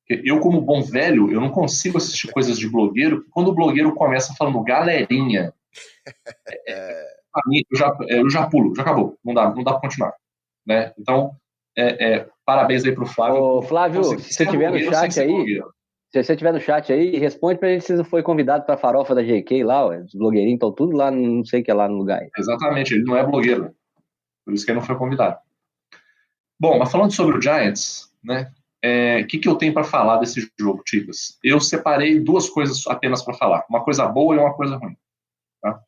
Eu, como bom velho, eu não consigo assistir coisas de blogueiro, porque quando o blogueiro começa falando galerinha, pra mim, eu já pulo, já acabou, não dá pra continuar, né? Então, parabéns aí pro Flávio. Ô, Flávio, se você estiver no chat aí, se você estiver no chat aí, responde pra gente se você foi convidado pra farofa da GK lá, ué. Os blogueirinhos estão tudo lá, não sei o que é lá no lugar. Exatamente, ele não é blogueiro, por isso que ele não foi convidado. Bom, mas falando sobre o Giants, né? Que eu tenho para falar desse jogo, Ticas? Eu separei duas coisas apenas para falar. Uma coisa boa e uma coisa ruim. Tá?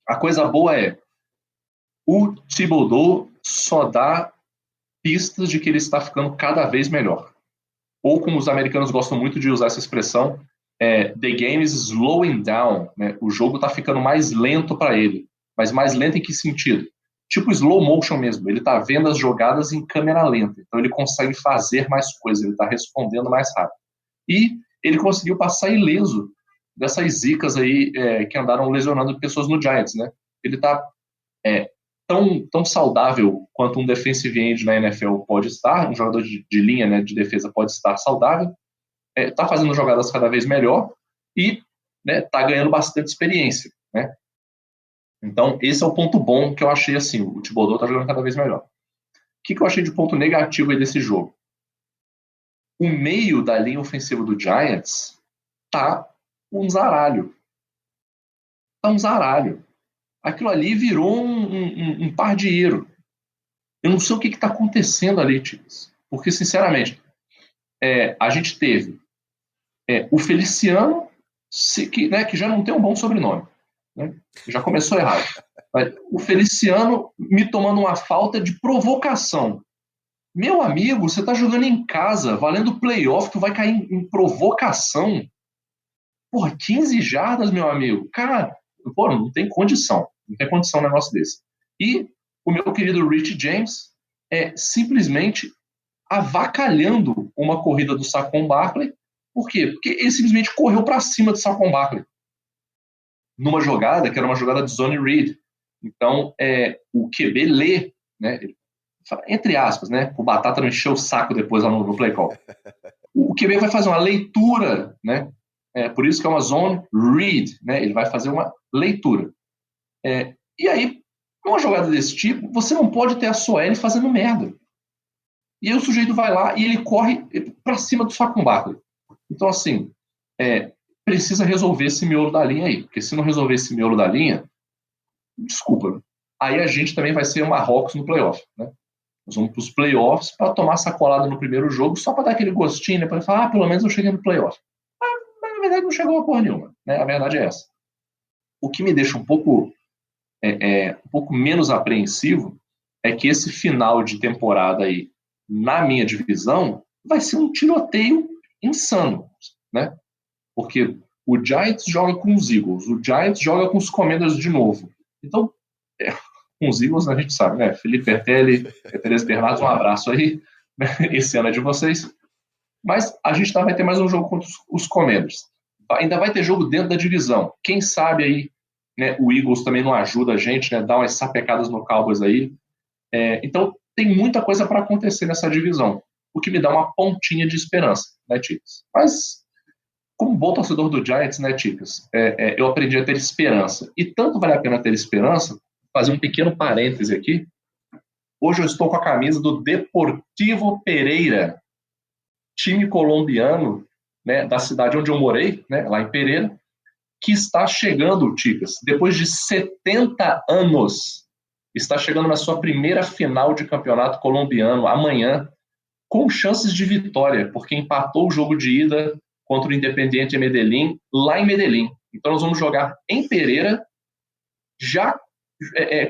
A coisa boa é o Thibodeau só dá pistas de que ele está ficando cada vez melhor. Ou como os americanos gostam muito de usar essa expressão, the game is slowing down. Né? O jogo está ficando mais lento para ele. Mas mais lento em que sentido? Tipo slow motion mesmo. Ele está vendo as jogadas em câmera lenta. Então ele consegue fazer mais coisas. Ele está respondendo mais rápido. E ele conseguiu passar ileso dessas zicas aí que andaram lesionando pessoas no Giants, né? Ele está tão saudável quanto um defensive end na NFL pode estar, um jogador de linha, né, de defesa pode estar saudável, está fazendo jogadas cada vez melhor e está ganhando bastante experiência, né? Então, esse é o ponto bom que eu achei assim, o Thibodeau está jogando cada vez melhor. O que eu achei de ponto negativo aí desse jogo? O meio da linha ofensiva do Giants tá um zaralho. Tá um zaralho. Aquilo ali virou um pardieiro. Eu não sei o que está acontecendo ali, Tigres. Porque, sinceramente, a gente teve o Feliciano, que já não tem um bom sobrenome. Né? Já começou errado. O Feliciano me tomando uma falta de provocação. Meu amigo, você está jogando em casa, valendo playoff, tu vai cair em provocação. Porra, 15 jardas, meu amigo. Cara, pô, não tem condição. Não tem condição um negócio desse. E o meu querido Rich James simplesmente avacalhando uma corrida do Saquon Barkley. Por quê? Porque ele simplesmente correu para cima do Saquon Barkley. Numa jogada que era uma jogada de zone read. Então, o QB lê, né, entre aspas, né, o Batata não encheu o saco depois lá no play call. O QB vai fazer uma leitura, né, por isso que é uma zone read, né, ele vai fazer uma leitura. E aí, numa jogada desse tipo, você não pode ter a sua L fazendo merda. E aí o sujeito vai lá e ele corre para cima do Saquon Barkley. Então, assim, precisa resolver esse miolo da linha aí, porque se não resolver esse miolo da linha, desculpa, aí a gente também vai ser uma Hawks no playoff, né? Nós vamos para os playoffs para tomar sacolada no primeiro jogo, só para dar aquele gostinho, né? Para falar, pelo menos eu cheguei no playoff. Mas na verdade não chegou a porra nenhuma, né? A verdade é essa. O que me deixa um pouco menos apreensivo é que esse final de temporada aí, na minha divisão, vai ser um tiroteio insano, né? Porque o Giants joga com os Eagles, o Giants joga com os Commanders de novo. Então, com os Eagles a gente sabe, né? Felipe Bertelli, Tereza Bernardo, um abraço aí. Esse ano é de vocês. Mas a gente vai ter mais um jogo contra os Commanders. Ainda vai ter jogo dentro da divisão. Quem sabe aí, né, o Eagles também não ajuda a gente, né? Dá umas sapecadas no Cowboys aí. Então, tem muita coisa para acontecer nessa divisão. O que me dá uma pontinha de esperança, né, Ticas? Mas, como bom torcedor do Giants, né, Ticas? Eu aprendi a ter esperança. E tanto vale a pena ter esperança, fazer um pequeno parêntese aqui. Hoje eu estou com a camisa do Deportivo Pereira, time colombiano, né, da cidade onde eu morei, né, lá em Pereira, que está chegando, Ticas, depois de 70 anos, está chegando na sua primeira final de campeonato colombiano amanhã, com chances de vitória, porque empatou o jogo de ida contra o Independiente Medellín, lá em Medellín. Então nós vamos jogar em Pereira, já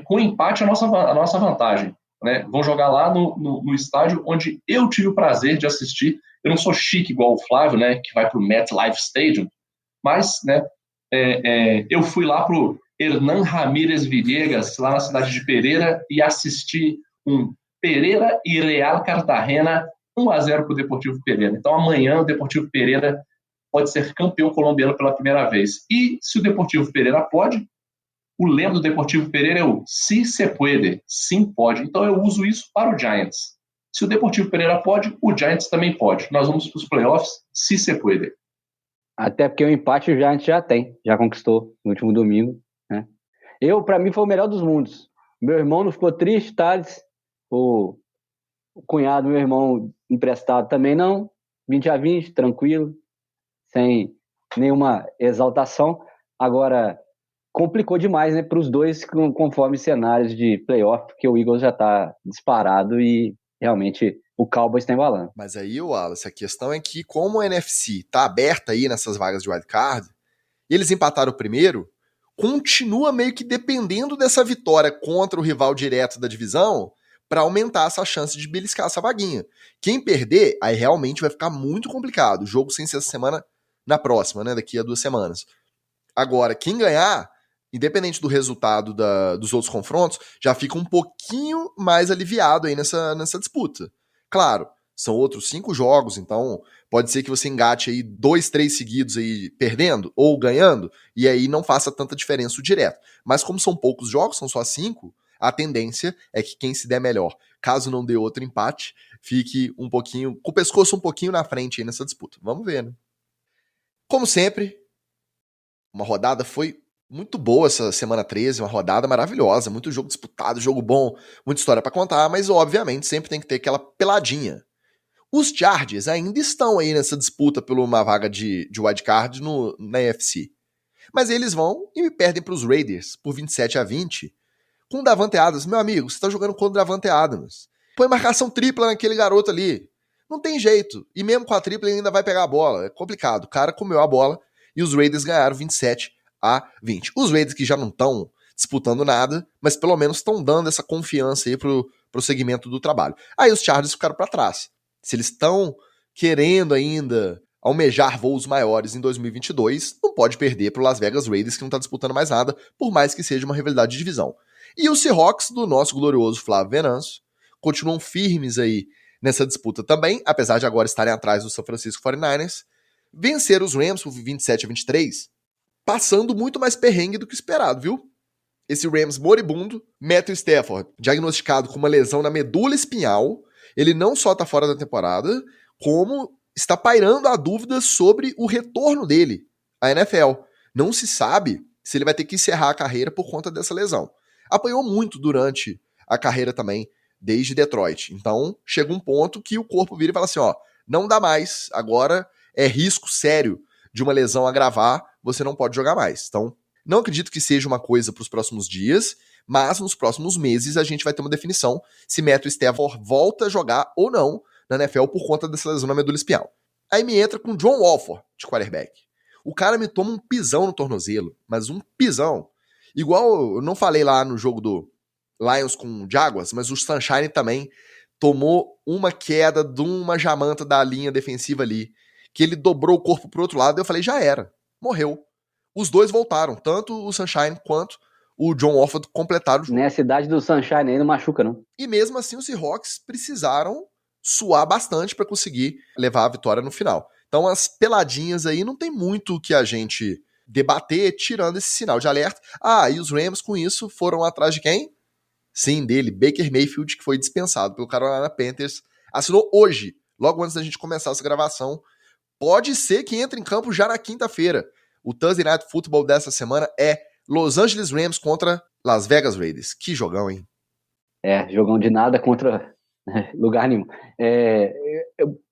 com empate a nossa vantagem. né? Vão jogar lá no estádio onde eu tive o prazer de assistir. Eu não sou chique igual o Flávio, né, que vai para o MetLife Stadium, mas, né, eu fui lá para o Hernán Ramírez Villegas, lá na cidade de Pereira, e assisti um Pereira e Real Cartagena 1-0 para o Deportivo Pereira. Então, amanhã o Deportivo Pereira pode ser campeão colombiano pela primeira vez. E se o Deportivo Pereira pode, o lema do Deportivo Pereira é o "Si se puede", sim pode. Então eu uso isso para o Giants. Se o Deportivo Pereira pode, o Giants também pode. Nós vamos para os playoffs, si se puede. Até porque o empate o Giants já conquistou no último domingo, né? Para mim, foi o melhor dos mundos. Meu irmão não ficou triste, Thales. O cunhado, meu irmão, emprestado também não. 20-20, tranquilo, sem nenhuma exaltação. Agora, complicou demais, né, para os dois, conforme cenários de playoff, porque o Eagles já está disparado e realmente o Cowboys está embalando. Mas aí, Wallace, a questão é que como a NFC tá aberta aí nessas vagas de wildcard, e eles empataram o primeiro, continua meio que dependendo dessa vitória contra o rival direto da divisão para aumentar essa chance de beliscar essa vaguinha. Quem perder, aí realmente vai ficar muito complicado. O jogo sem ser essa semana, na próxima, né, daqui a 2 semanas. Agora, quem ganhar, independente do resultado dos outros confrontos, já fica um pouquinho mais aliviado aí nessa disputa. Claro, são outros 5 jogos, então pode ser que você engate aí 2, 3 seguidos aí perdendo ou ganhando, e aí não faça tanta diferença o direto. Mas como são poucos jogos, são só 5, a tendência é que quem se der melhor, caso não dê outro empate, fique um pouquinho, com o pescoço um pouquinho na frente aí nessa disputa. Vamos ver, né? Como sempre, uma rodada foi muito boa essa semana 13, uma rodada maravilhosa, muito jogo disputado, jogo bom, muita história pra contar, mas obviamente sempre tem que ter aquela peladinha. Os Chargers ainda estão aí nessa disputa por uma vaga de wildcard na AFC. Mas eles vão e perdem pros Raiders por 27-20. Com o Davante Adams, meu amigo, você tá jogando contra o Davante Adams. Põe marcação tripla naquele garoto ali. Não tem jeito. E mesmo com a tripla ele ainda vai pegar a bola. É complicado. O cara comeu a bola e os Raiders ganharam 27-20. Os Raiders que já não estão disputando nada, mas pelo menos estão dando essa confiança aí pro segmento do trabalho. Aí os Chargers ficaram para trás. Se eles estão querendo ainda almejar voos maiores em 2022, não pode perder pro Las Vegas Raiders, que não tá disputando mais nada, por mais que seja uma rivalidade de divisão. E os Seahawks, do nosso glorioso Flávio Venâncio, continuam firmes aí nessa disputa também, apesar de agora estarem atrás do San Francisco 49ers, vencer os Rams por 27-23, passando muito mais perrengue do que esperado, viu? Esse Rams moribundo, Matthew Stafford, diagnosticado com uma lesão na medula espinhal, ele não só tá fora da temporada, como está pairando a dúvida sobre o retorno dele à NFL. Não se sabe se ele vai ter que encerrar a carreira por conta dessa lesão. Apanhou muito durante a carreira também, desde Detroit. Então, chega um ponto que o corpo vira e fala assim, ó, não dá mais, agora é risco sério de uma lesão agravar, você não pode jogar mais. Então, não acredito que seja uma coisa para os próximos dias, mas nos próximos meses a gente vai ter uma definição se Matthew Stafford volta a jogar ou não na NFL por conta dessa lesão na medula espinhal. Aí me entra com John Wolford de quarterback. O cara me toma um pisão no tornozelo, mas um pisão. Igual eu não falei lá no jogo do Lions com Jaguars, mas o Sunshine também tomou uma queda de uma jamanta da linha defensiva ali, que ele dobrou o corpo pro outro lado e eu falei, já era, morreu. Os dois voltaram, tanto o Sunshine quanto o John Wolford completaram o jogo. Nessa idade do Sunshine aí não machuca, não. E mesmo assim os Seahawks precisaram suar bastante para conseguir levar a vitória no final. Então as peladinhas aí não tem muito que a gente debater, tirando esse sinal de alerta. E os Rams com isso foram atrás de quem? Sim, dele, Baker Mayfield, que foi dispensado pelo Carolina Panthers. Assinou hoje, logo antes da gente começar essa gravação. Pode ser que entre em campo já na quinta-feira. O Thursday Night Football dessa semana é Los Angeles Rams contra Las Vegas Raiders. Que jogão, hein? Jogão de nada contra lugar nenhum.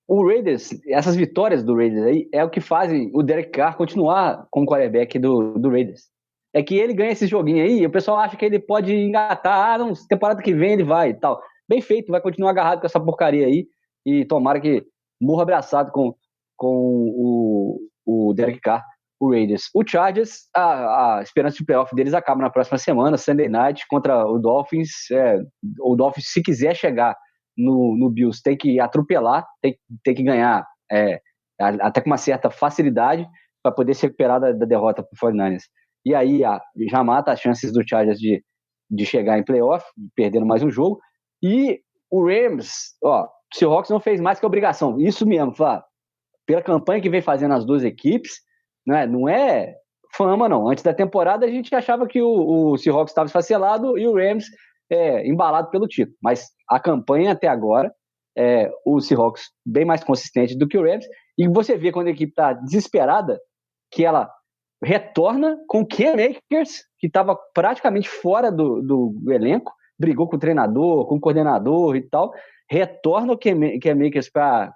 O Raiders, essas vitórias do Raiders aí, é o que fazem o Derek Carr continuar como quarterback do Raiders. É que ele ganha esse joguinho aí, e o pessoal acha que ele pode engatar, não, temporada que vem ele vai e tal. Bem feito, vai continuar agarrado com essa porcaria aí, e tomara que morra abraçado com o Derek Carr. o Raiders. O Chargers, a esperança de playoff deles acaba na próxima semana, Sunday Night, contra o Dolphins. O Dolphins, se quiser chegar no Bills, tem que atropelar, tem que ganhar até com uma certa facilidade para poder se recuperar da derrota para o 49ers. E aí já mata as chances do Chargers de chegar em playoff, perdendo mais um jogo. E o Rams, o Seahawks não fez mais que obrigação. Isso mesmo, Flávio. Pela campanha que vem fazendo as duas equipes, não é fama, não. Antes da temporada, a gente achava que o Seahawks estava esfacelado e o Rams embalado pelo título. Mas a campanha até agora, o Seahawks bem mais consistente do que o Rams. E você vê quando a equipe está desesperada, que ela retorna com o Cam Akers, que estava praticamente fora do elenco, brigou com o treinador, com o coordenador e tal, retorna o Cam Akers para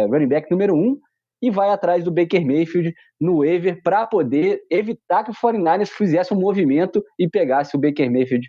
running back número 1 e vai atrás do Baker Mayfield no waiver para poder evitar que o 49ers fizesse um movimento e pegasse o Baker Mayfield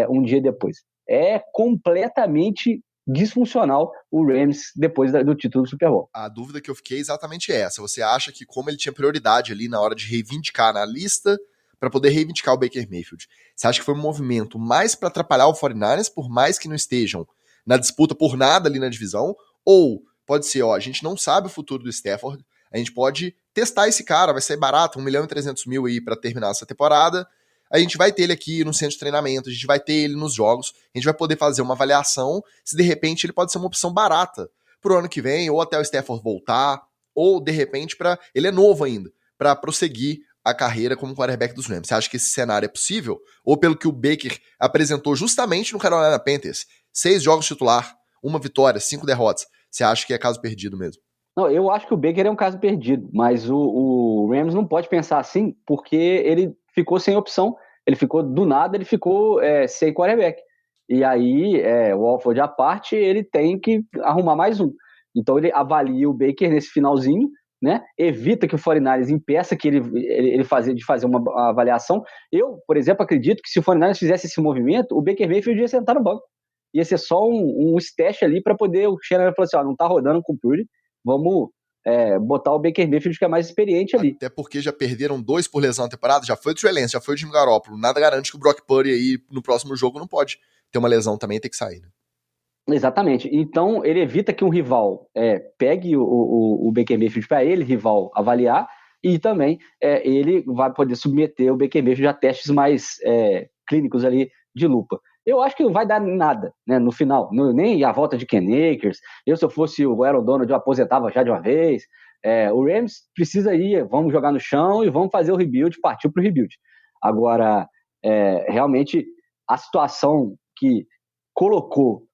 um dia depois. É completamente disfuncional o Rams depois do título do Super Bowl. A dúvida que eu fiquei é exatamente essa. Você acha que como ele tinha prioridade ali na hora de reivindicar na lista para poder reivindicar o Baker Mayfield, você acha que foi um movimento mais para atrapalhar o 49ers, por mais que não estejam na disputa por nada ali na divisão, ou pode ser, a gente não sabe o futuro do Stafford, a gente pode testar esse cara, vai sair barato, 1.300.000 aí para terminar essa temporada, a gente vai ter ele aqui no centro de treinamento, a gente vai ter ele nos jogos, a gente vai poder fazer uma avaliação se de repente ele pode ser uma opção barata pro ano que vem, ou até o Stafford voltar, ou de repente ele é novo ainda, para prosseguir a carreira como quarterback dos Rams. Você acha que esse cenário é possível? Ou pelo que o Baker apresentou justamente no Carolina Panthers, 6 jogos titular, 1 vitória, 5 derrotas, você acha que é caso perdido mesmo? Não, eu acho que o Baker é um caso perdido, mas o Rams não pode pensar assim, porque ele ficou sem opção, ele ficou do nada, ele ficou sem quarterback. E aí, o Alford à parte, ele tem que arrumar mais um. Então ele avalia o Baker nesse finalzinho, né? Evita que o 49ers impeça que ele fazer uma avaliação. Eu, por exemplo, acredito que se o 49ers fizesse esse movimento, o Baker Mayfield ia sentar no banco. Ia ser só um stash ali para poder o Shanahan falar assim, não tá rodando com o Purdy, vamos botar o Baker Mayfield que é mais experiente ali. Até porque já perderam 2 por lesão na temporada, já foi o Trey Lance, já foi o Jimmy Garoppolo, nada garante que o Brock Purdy aí no próximo jogo não pode ter uma lesão também, tem que sair, né? Exatamente, então ele evita que um rival pegue o Baker Mayfield para ele, rival, avaliar, e também ele vai poder submeter o Baker Mayfield a testes mais clínicos ali de lupa. Eu acho que não vai dar nada, né, no final, nem a volta de Ken Akers. Se eu fosse o Aaron Donald, eu aposentava já de uma vez. O Rams precisa ir, vamos jogar no chão e vamos fazer o rebuild, partiu para o rebuild. Agora, realmente, a situação que colocou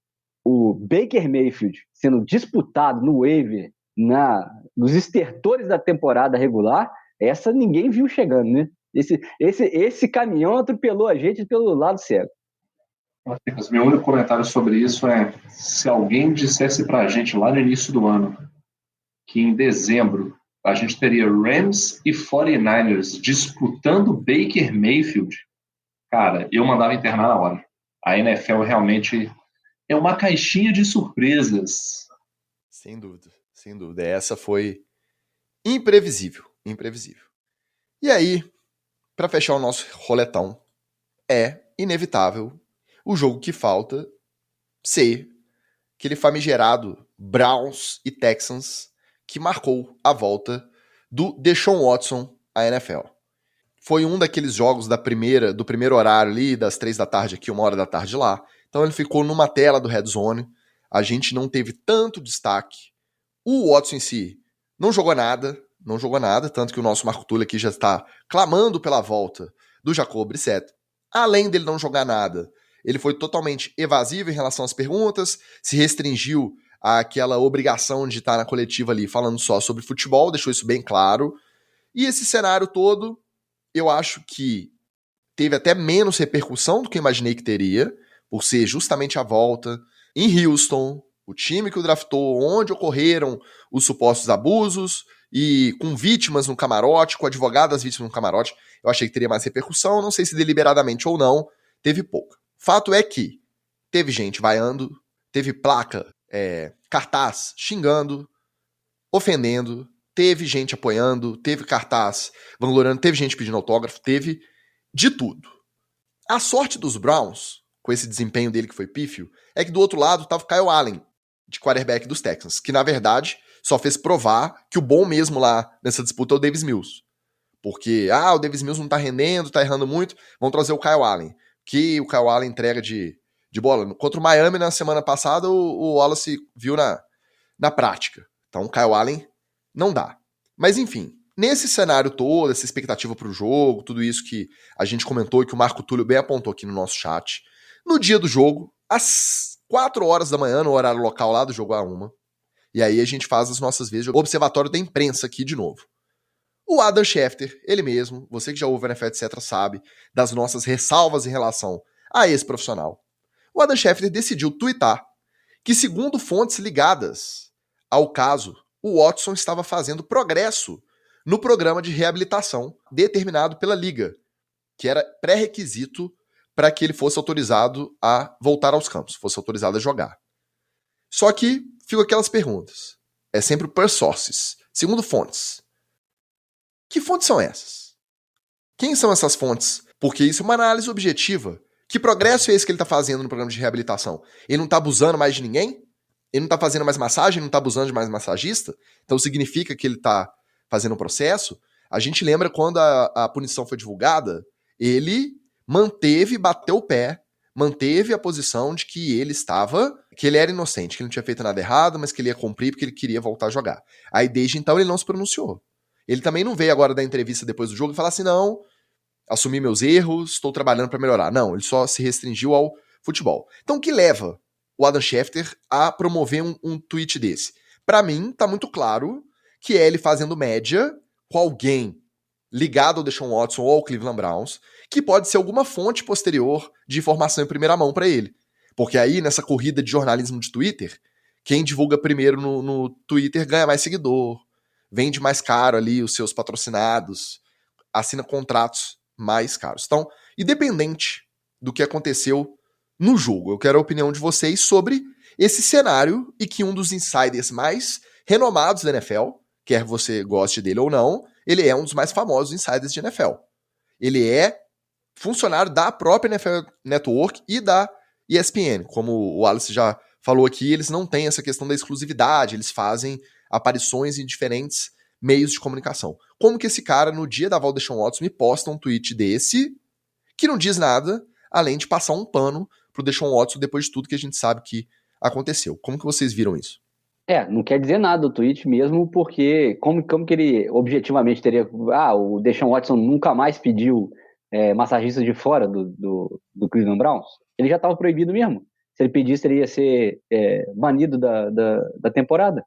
o Baker Mayfield sendo disputado no waiver, nos estertores da temporada regular, essa ninguém viu chegando, né? Esse caminhão atropelou a gente pelo lado cego. Meu único comentário sobre isso é: se alguém dissesse pra gente lá no início do ano que em dezembro a gente teria Rams e 49ers disputando Baker Mayfield, cara, eu mandava internar na hora. A NFL realmente é uma caixinha de surpresas. Sem dúvida, sem dúvida. Essa foi imprevisível, imprevisível. E aí, para fechar o nosso roletão, é inevitável o jogo que falta ser aquele famigerado Browns e Texans que marcou a volta do Deshaun Watson à NFL. Foi um daqueles jogos do primeiro horário ali, das 3 da tarde aqui, 1 hora da tarde lá. Então ele ficou numa tela do Red Zone. A gente não teve tanto destaque. O Watson em si não jogou nada, tanto que o nosso Marco Túlio aqui já está clamando pela volta do Jacob Brissett. Além dele não jogar nada, ele foi totalmente evasivo em relação às perguntas, se restringiu àquela obrigação de estar na coletiva ali falando só sobre futebol, deixou isso bem claro. E esse cenário todo, eu acho que teve até menos repercussão do que eu imaginei que teria, por ser justamente a volta em Houston, o time que o draftou, onde ocorreram os supostos abusos, e com vítimas no camarote, com advogado das vítimas no camarote. Eu achei que teria mais repercussão, não sei se deliberadamente ou não, teve pouca. Fato é que teve gente vaiando, teve placa, cartaz xingando, ofendendo, teve gente apoiando, teve cartaz vangloriando, teve gente pedindo autógrafo, teve de tudo. A sorte dos Browns, com esse desempenho dele que foi pífio, é que do outro lado tava o Kyle Allen, de quarterback dos Texans, que na verdade só fez provar que o bom mesmo lá nessa disputa é o Davis Mills. Porque, o Davis Mills não tá rendendo, tá errando muito, vão trazer o Kyle Allen. Que o Kyle Allen entrega de bola. Contra o Miami na semana passada, o Wallace viu na prática. Então o Kyle Allen não dá. Mas enfim, nesse cenário todo, essa expectativa pro jogo, tudo isso que a gente comentou e que o Marco Túlio bem apontou aqui no nosso chat, no dia do jogo, às 4 horas da manhã, no horário local lá do jogo A1, e aí a gente faz as nossas vezes, o observatório da imprensa aqui de novo. O Adam Schefter, ele mesmo, você que já ouve o NFL, etc., sabe das nossas ressalvas em relação a esse profissional. O Adam Schefter decidiu tuitar que, segundo fontes ligadas ao caso, o Watson estava fazendo progresso no programa de reabilitação determinado pela Liga, que era pré-requisito para que ele fosse autorizado a voltar aos campos, fosse autorizado a jogar. Só que ficam aquelas perguntas. É sempre per sources, segundo fontes. Que fontes são essas? Quem são essas fontes? Porque isso é uma análise objetiva. Que progresso é esse que ele está fazendo no programa de reabilitação? Ele não está abusando mais de ninguém? Ele não está fazendo mais massagem? Não está abusando de mais massagista? Então significa que ele está fazendo um processo? A gente lembra quando a punição foi divulgada, ele bateu o pé, manteve a posição de que ele era inocente, que ele não tinha feito nada errado, mas que ele ia cumprir porque ele queria voltar a jogar. Aí desde então ele não se pronunciou. Ele também não veio agora da entrevista depois do jogo e falar assim, não, assumi meus erros, estou trabalhando para melhorar. Não, ele só se restringiu ao futebol. Então o que leva o Adam Schefter a promover um tweet desse? Para mim, tá muito claro que é ele fazendo média com alguém ligado ao Deshaun Watson ou ao Cleveland Browns, que pode ser alguma fonte posterior de informação em primeira mão para ele. Porque aí, nessa corrida de jornalismo de Twitter, quem divulga primeiro no Twitter ganha mais seguidor, vende mais caro ali os seus patrocinados, assina contratos mais caros. Então, independente do que aconteceu no jogo, eu quero a opinião de vocês sobre esse cenário e que um dos insiders mais renomados da NFL, quer você goste dele ou não, ele é um dos mais famosos insiders de NFL. Ele é funcionário da própria NFL Network e da ESPN. Como o Wallace já falou aqui, eles não têm essa questão da exclusividade, eles fazem aparições em diferentes meios de comunicação. Como que esse cara, no dia da volta de Deshaun Watson, me posta um tweet desse, que não diz nada, além de passar um pano pro Deshaun Watson depois de tudo que a gente sabe que aconteceu. Como que vocês viram isso? Não quer dizer nada o tweet mesmo, porque como que ele objetivamente teria... o Deshaun Watson nunca mais pediu massagista de fora do Cleveland Browns? Ele já estava proibido mesmo. Se ele pedisse, ele ia ser banido da temporada.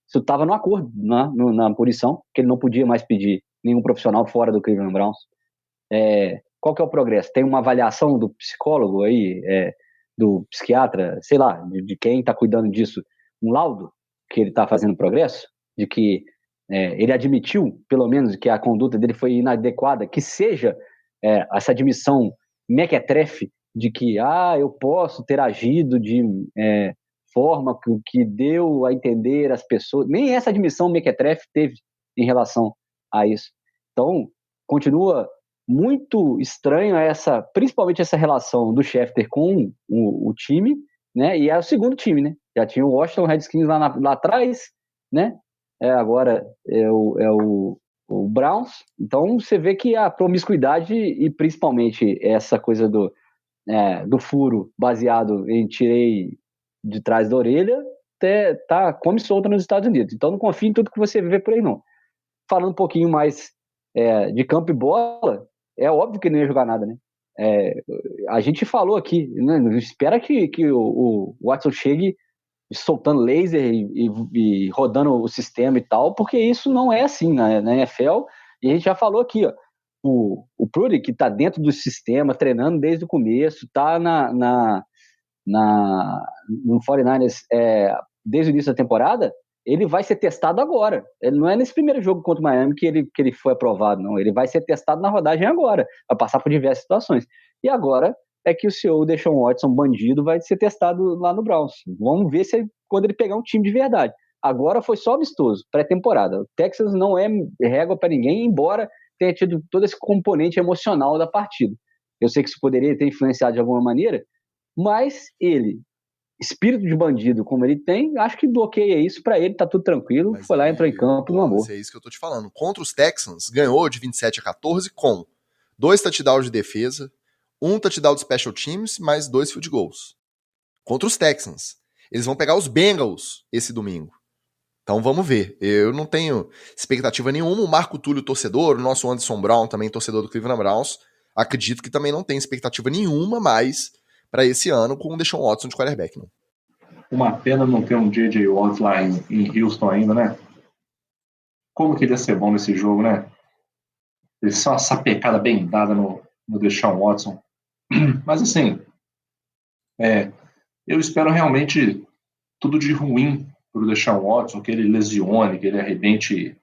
Isso estava no acordo, na punição, que ele não podia mais pedir nenhum profissional fora do Cleveland Browns. Qual que é o progresso? Tem uma avaliação do psicólogo aí, do psiquiatra, sei lá, de quem está cuidando disso, um laudo que ele está fazendo progresso, de que ele admitiu, pelo menos, que a conduta dele foi inadequada, que seja essa admissão mequetrefe de que eu posso ter agido de forma que deu a entender as pessoas. Nem essa admissão mequetrefe teve em relação a isso. Então, continua muito estranho principalmente essa relação do Schefter com o time, né? E é o segundo time, né? Já tinha o Washington Redskins lá atrás, né? Agora é o Browns. Então você vê que a promiscuidade e principalmente essa coisa do furo baseado em tirei de trás da orelha come solta nos Estados Unidos. Então não confie em tudo que você vê por aí, não. Falando um pouquinho mais de campo e bola, é óbvio que ele não ia jogar nada, né? A gente falou aqui, né? Espera que o Watson chegue soltando laser e rodando o sistema e tal, porque isso não é assim na NFL. E a gente já falou aqui, ó, o Prudy, que tá dentro do sistema, treinando desde o começo, tá no 49ers desde o início da temporada, ele vai ser testado agora. Ele não é nesse primeiro jogo contra o Miami que ele foi aprovado, não. Ele vai ser testado na rodagem agora, vai passar por diversas situações. E agora é que o CEO Deshaun Watson, bandido, vai ser testado lá no Browns. Vamos ver quando ele pegar um time de verdade. Agora foi só amistoso, pré-temporada. O Texas não é régua para ninguém, embora tenha tido todo esse componente emocional da partida. Eu sei que isso poderia ter influenciado de alguma maneira, mas ele, espírito de bandido como ele tem, acho que bloqueia isso pra ele, tá tudo tranquilo. Mas foi lá, aí, entrou em campo numa boa. é isso que eu tô te falando. Contra os Texans, ganhou de 27-14 com 2 touchdowns de defesa, 1 touchdown de special teams, mais 2 field goals. Contra os Texans. Eles vão pegar os Bengals esse domingo. Então vamos ver. Eu não tenho expectativa nenhuma. O Marco Túlio, torcedor, o nosso Anderson Brown, também torcedor do Cleveland Browns, acredito que também não tem expectativa nenhuma mais para esse ano com o Deshaun Watson de quarterback. Não. Uma pena não ter um J.J. Watt lá em Houston ainda, né? Como que ele ia ser bom nesse jogo, né? Ele só uma sapecada bem dada no Deshaun Watson. Mas assim, eu espero realmente tudo de ruim pro Deshaun Watson, que ele lesione, que ele arrebente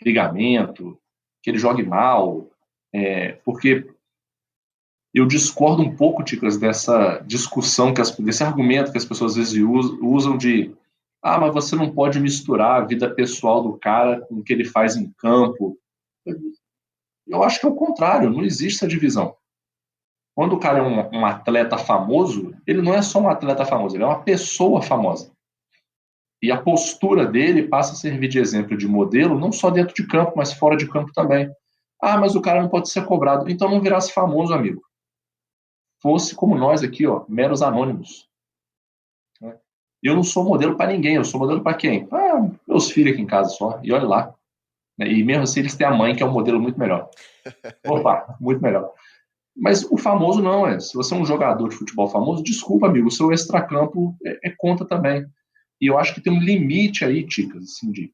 ligamento, que ele jogue mal, porque eu discordo um pouco, Ticas, dessa discussão, desse argumento que as pessoas às vezes usam de mas você não pode misturar a vida pessoal do cara com o que ele faz em campo. Eu acho que é o contrário, não existe essa divisão. Quando o cara é um atleta famoso, ele não é só um atleta famoso, ele é uma pessoa famosa. E a postura dele passa a servir de exemplo, de modelo, não só dentro de campo, mas fora de campo também. Mas o cara não pode ser cobrado. Então não virasse famoso, amigo. Fosse como nós aqui, meros anônimos. Eu não sou modelo para ninguém, eu sou modelo para quem? Meus filhos aqui em casa só, e olha lá. E mesmo assim eles têm a mãe, que é um modelo muito melhor. Opa, muito melhor. Mas o famoso não, se você é um jogador de futebol famoso, desculpa, amigo, o seu extracampo conta também. E eu acho que tem um limite aí, Ticas, assim, de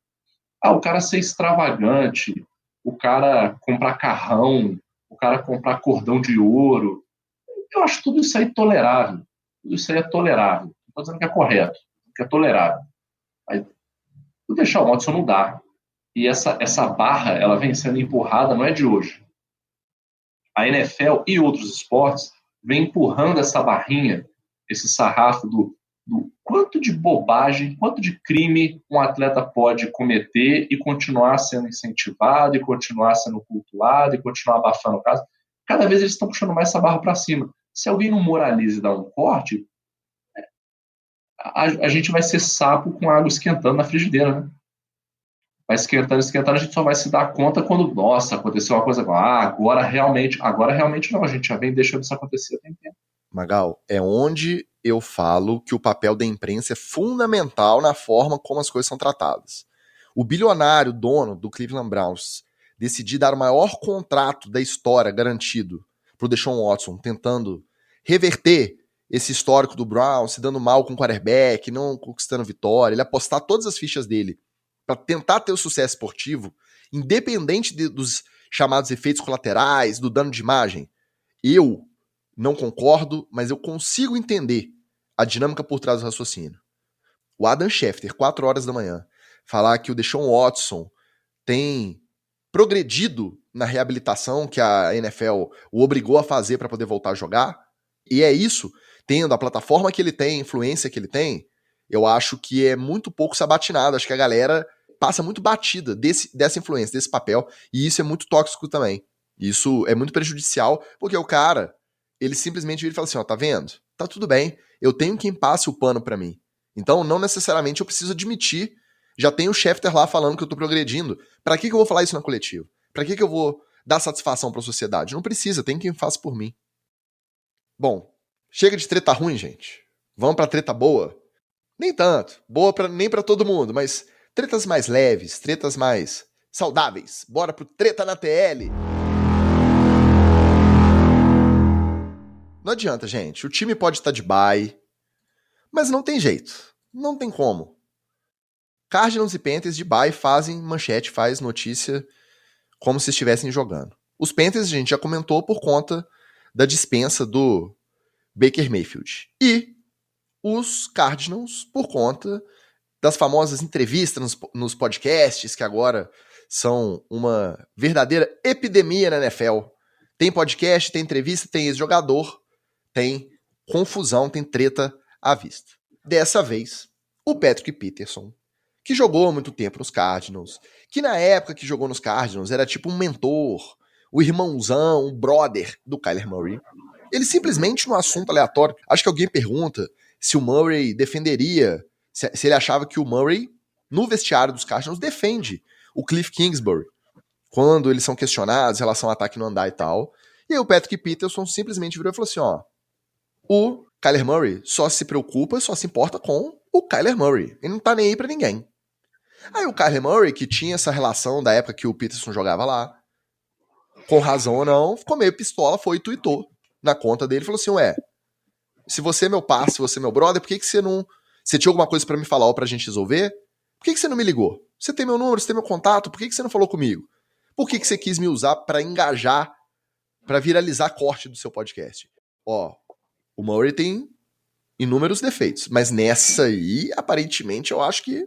o cara ser extravagante, o cara comprar carrão, o cara comprar cordão de ouro. Eu acho tudo isso aí tolerável. Tudo isso aí é tolerável. Não estou dizendo que é correto, que é tolerável. Aí, o Deshaun Watson não dá. E essa barra, ela vem sendo empurrada, não é de hoje. A NFL e outros esportes vem empurrando essa barrinha, esse sarrafo do quanto de bobagem, quanto de crime um atleta pode cometer e continuar sendo incentivado, e continuar sendo cultuado, e continuar abafando o caso. Cada vez eles estão puxando mais essa barra para cima. Se alguém não moraliza e dá um corte, a gente vai ser sapo com água esquentando na frigideira, né? Vai esquentando, a gente só vai se dar conta quando, nossa, aconteceu uma coisa, agora realmente não, a gente já vem deixando isso acontecer há tempo. Magal, é onde eu falo que o papel da imprensa é fundamental na forma como as coisas são tratadas. O bilionário dono do Cleveland Browns decidir dar o maior contrato da história garantido pro Deshaun Watson, tentando reverter esse histórico do Browns, se dando mal com o quarterback, não conquistando vitória, ele apostar todas as fichas dele para tentar ter o sucesso esportivo, independente dos chamados efeitos colaterais, do dano de imagem. Eu não concordo, mas eu consigo entender a dinâmica por trás do raciocínio. O Adam Schefter, 4 horas da manhã, falar que o Deshaun Watson tem progredido na reabilitação que a NFL o obrigou a fazer para poder voltar a jogar, e é isso, tendo a plataforma que ele tem, a influência que ele tem, eu acho que é muito pouco sabatinado, acho que a galera passa muito batida dessa influência, desse papel, e isso é muito tóxico também. Isso é muito prejudicial, porque o cara, ele simplesmente vira e fala assim, tá vendo? Tá tudo bem, eu tenho quem passe o pano pra mim. Então, não necessariamente eu preciso admitir, já tem o Schefter lá falando que eu tô progredindo. Pra que eu vou falar isso na coletiva? Pra que eu vou dar satisfação pra sociedade? Não precisa, tem quem faça por mim. Bom, chega de treta ruim, gente. Vamos pra treta boa? Nem tanto, boa nem pra todo mundo, mas tretas mais leves, tretas mais saudáveis. Bora pro Treta na TL. Não adianta, gente. O time pode estar de bye, mas não tem jeito. Não tem como. Cardinals e Panthers de bye fazem manchete, faz notícia como se estivessem jogando. Os Panthers a gente já comentou por conta da dispensa do Baker Mayfield. E os Cardinals por conta das famosas entrevistas nos podcasts, que agora são uma verdadeira epidemia na NFL. Tem podcast, tem entrevista, tem ex-jogador, tem confusão, tem treta à vista. Dessa vez, o Patrick Peterson que jogou há muito tempo nos Cardinals, que na época que jogou nos Cardinals era tipo um mentor, o irmãozão, um brother do Kyler Murray. Ele simplesmente, num assunto aleatório, acho que alguém pergunta se o Murray defenderia, se ele achava que o Murray, no vestiário dos Cardinals, defende o Cliff Kingsbury, quando eles são questionados em relação ao ataque no andar e tal. E aí o Patrick Peterson simplesmente virou e falou assim, ó, o Kyler Murray só se preocupa, só se importa com o Kyler Murray. Ele não tá nem aí pra ninguém. Aí o Kyler Murray, que tinha essa relação da época que o Peterson jogava lá, com razão ou não, ficou meio pistola, foi e tweetou na conta dele, falou assim, ué, se você é meu parceiro, se você é meu brother, por que você não... Você tinha alguma coisa pra me falar ou pra gente resolver? Por que você não me ligou? Você tem meu número, você tem meu contato, por que você não falou comigo? Por que você quis me usar pra engajar, pra viralizar corte do seu podcast? Ó, o Murray tem inúmeros defeitos, mas nessa aí, aparentemente, eu acho que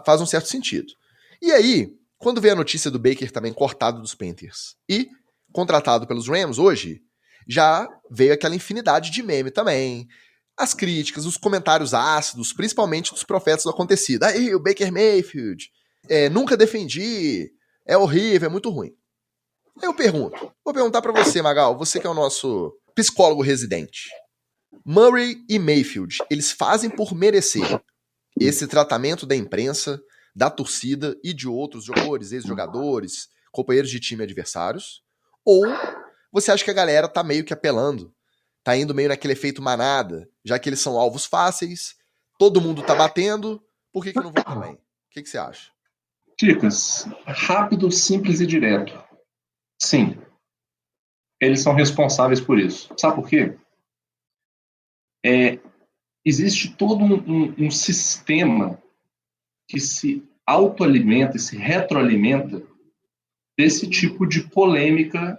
faz um certo sentido. E aí, quando veio a notícia do Baker também cortado dos Panthers e contratado pelos Rams hoje, já veio aquela infinidade de meme também. As críticas, os comentários ácidos, principalmente dos profetas do acontecido. Aí, o Baker Mayfield, nunca defendi, é horrível, é muito ruim. Aí eu pergunto, vou perguntar pra você, Magal, você que é o nosso psicólogo residente. Murray e Mayfield, eles fazem por merecer esse tratamento da imprensa, da torcida e de outros jogadores, ex-jogadores, companheiros de time adversários? Ou você acha que a galera tá meio que apelando, tá indo meio naquele efeito manada, já que eles são alvos fáceis, todo mundo tá batendo, por que não vou também? O que você acha? Dicas, rápido, simples e direto. Sim, eles são responsáveis por isso. Sabe por quê? Existe todo um sistema que se autoalimenta e se retroalimenta desse tipo de polêmica